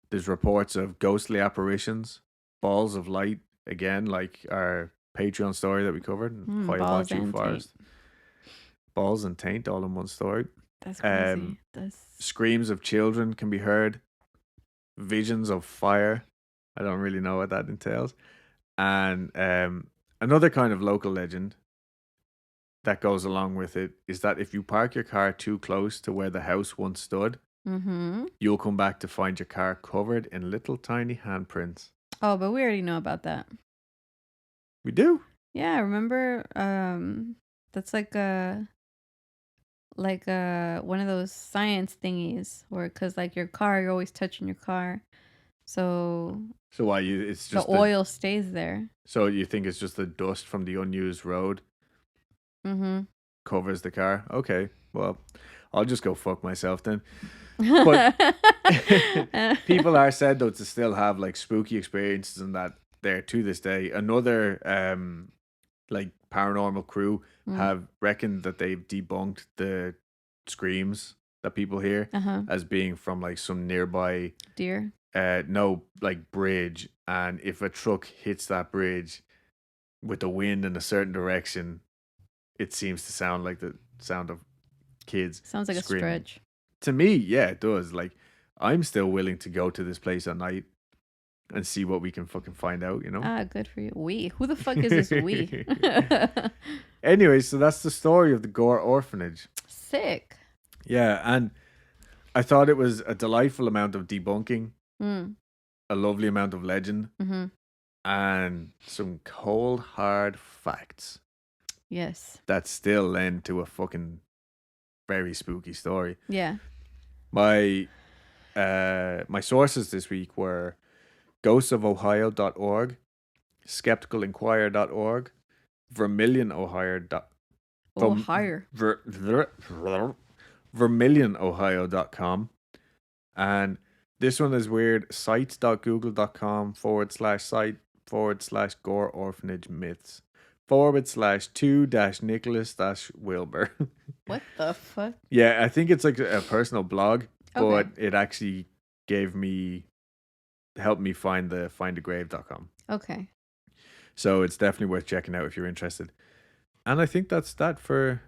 There's reports of ghostly apparitions, balls of light, again, like our Patreon story that we covered, Firewatching Forest. Balls and taint all in one story. That's crazy. Screams of children can be heard. Visions of fire. I don't really know what that entails. And another kind of local legend that goes along with it is that if you park your car too close to where the house once stood, you'll come back to find your car covered in little tiny handprints. Oh, but we already know about that. We do? Yeah, remember? That's like one of those science thingies where, because like your car, you're always touching your car. So why it's just the oil stays there. So you think it's just the dust from the unused road covers the car? Okay, well, I'll just go fuck myself then. But people are said though to still have like spooky experiences and that there to this day. Another like paranormal crew have reckoned that they've debunked the screams that people hear as being from like some nearby deer. No, like bridge, and if a truck hits that bridge with the wind in a certain direction, it seems to sound like the sound of kids. Sounds like screaming. A stretch. To me, yeah, it does. Like, I'm still willing to go to this place at night and see what we can fucking find out, you know? Ah, good for you. We? Who the fuck is this we? Anyway, so that's the story of the Gore Orphanage. Sick. Yeah, and I thought it was a delightful amount of debunking, a lovely amount of legend, and some cold, hard facts. Yes. That still lend to a fucking very spooky story. Yeah. My sources this week were ghostofohio.org, skepticalinquirer.org, vermilionohio.com, and this one is weird, sites.google.com/site/Gore Orphanage myths /2-Nicholas-Wilbur. What the fuck? Yeah, I think it's like a personal blog, but it actually helped me find the findagrave.com. Okay. So it's definitely worth checking out if you're interested. And I think that's that for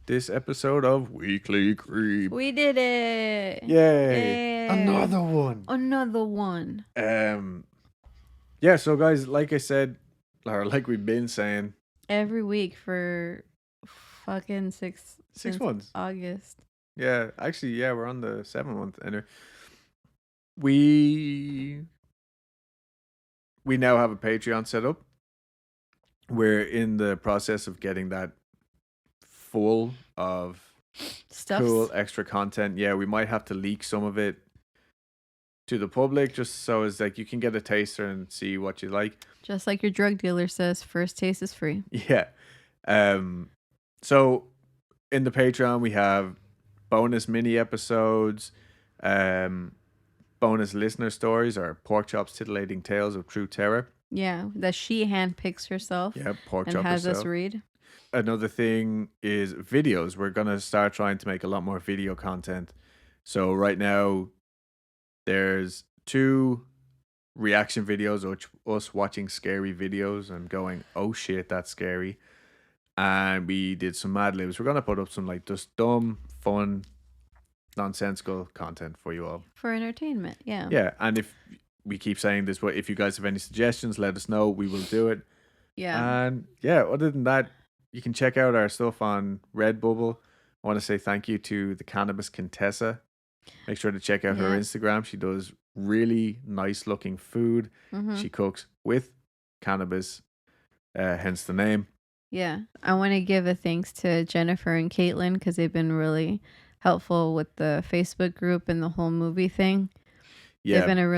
this episode of Weekly Creep. We did it. Yay. Another one. Yeah, so guys, like I said, or like we've been saying, every week for fucking 6 months. August. Yeah, actually, yeah, we're on the 7th month. Anyway, we now have a Patreon set up. We're in the process of getting that full of cool extra content. Yeah, we might have to leak some of it to the public just so it's like you can get a taster and see what you like. Just like your drug dealer says, first taste is free. Yeah. So in the Patreon we have bonus mini episodes, bonus listener stories, or pork chops titillating tales of true terror. Yeah, that she handpicks herself. Yeah, pork chop and has herself. us read. Another thing is videos. We're gonna start trying to make a lot more video content. So right now there's 2 reaction videos of us watching scary videos and going, oh shit, that's scary. And we did some Mad Libs. We're going to put up some like just dumb, fun, nonsensical content for you all. For entertainment, yeah. Yeah, and if we keep saying this, but if you guys have any suggestions, let us know. We will do it. Yeah. And yeah, other than that, you can check out our stuff on Redbubble. I want to say thank you to the Cannabis Contessa. Make sure to check out her Instagram. She does really nice looking food. She cooks with cannabis, hence the name. Yeah. I want to give a thanks to Jennifer and Caitlin because they've been really helpful with the Facebook group and the whole movie thing. Yeah. They've been a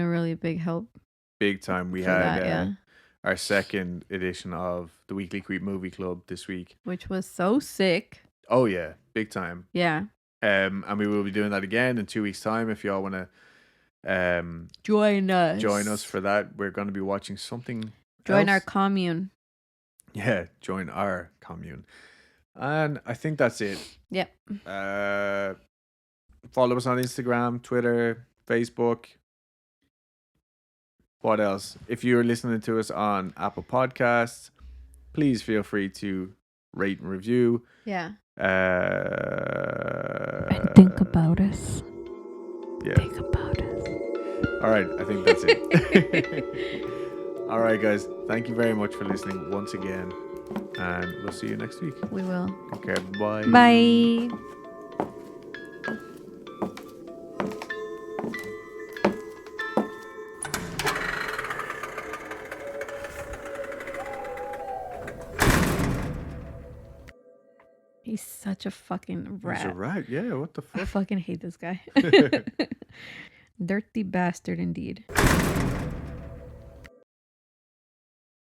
really big help. Big time. We had our second edition of the Weekly Creep Movie Club this week. Which was so sick. Oh yeah. Big time. Yeah. And we will be doing that again in 2 weeks' time. If y'all want to join us for that, we're going to be watching something. Join our commune. Yeah, join our commune. And I think that's it. Yep. Follow us on Instagram, Twitter, Facebook. What else? If you're listening to us on Apple Podcasts, please feel free to rate and review. Yeah. And think about us. Yeah. Think about us. All right, I think that's it. All right, guys. Thank you very much for listening once again. And we'll see you next week. We will. Okay, bye. Bye. He's such a fucking rat. He's a rat, yeah. What the fuck? I fucking hate this guy. Dirty bastard indeed.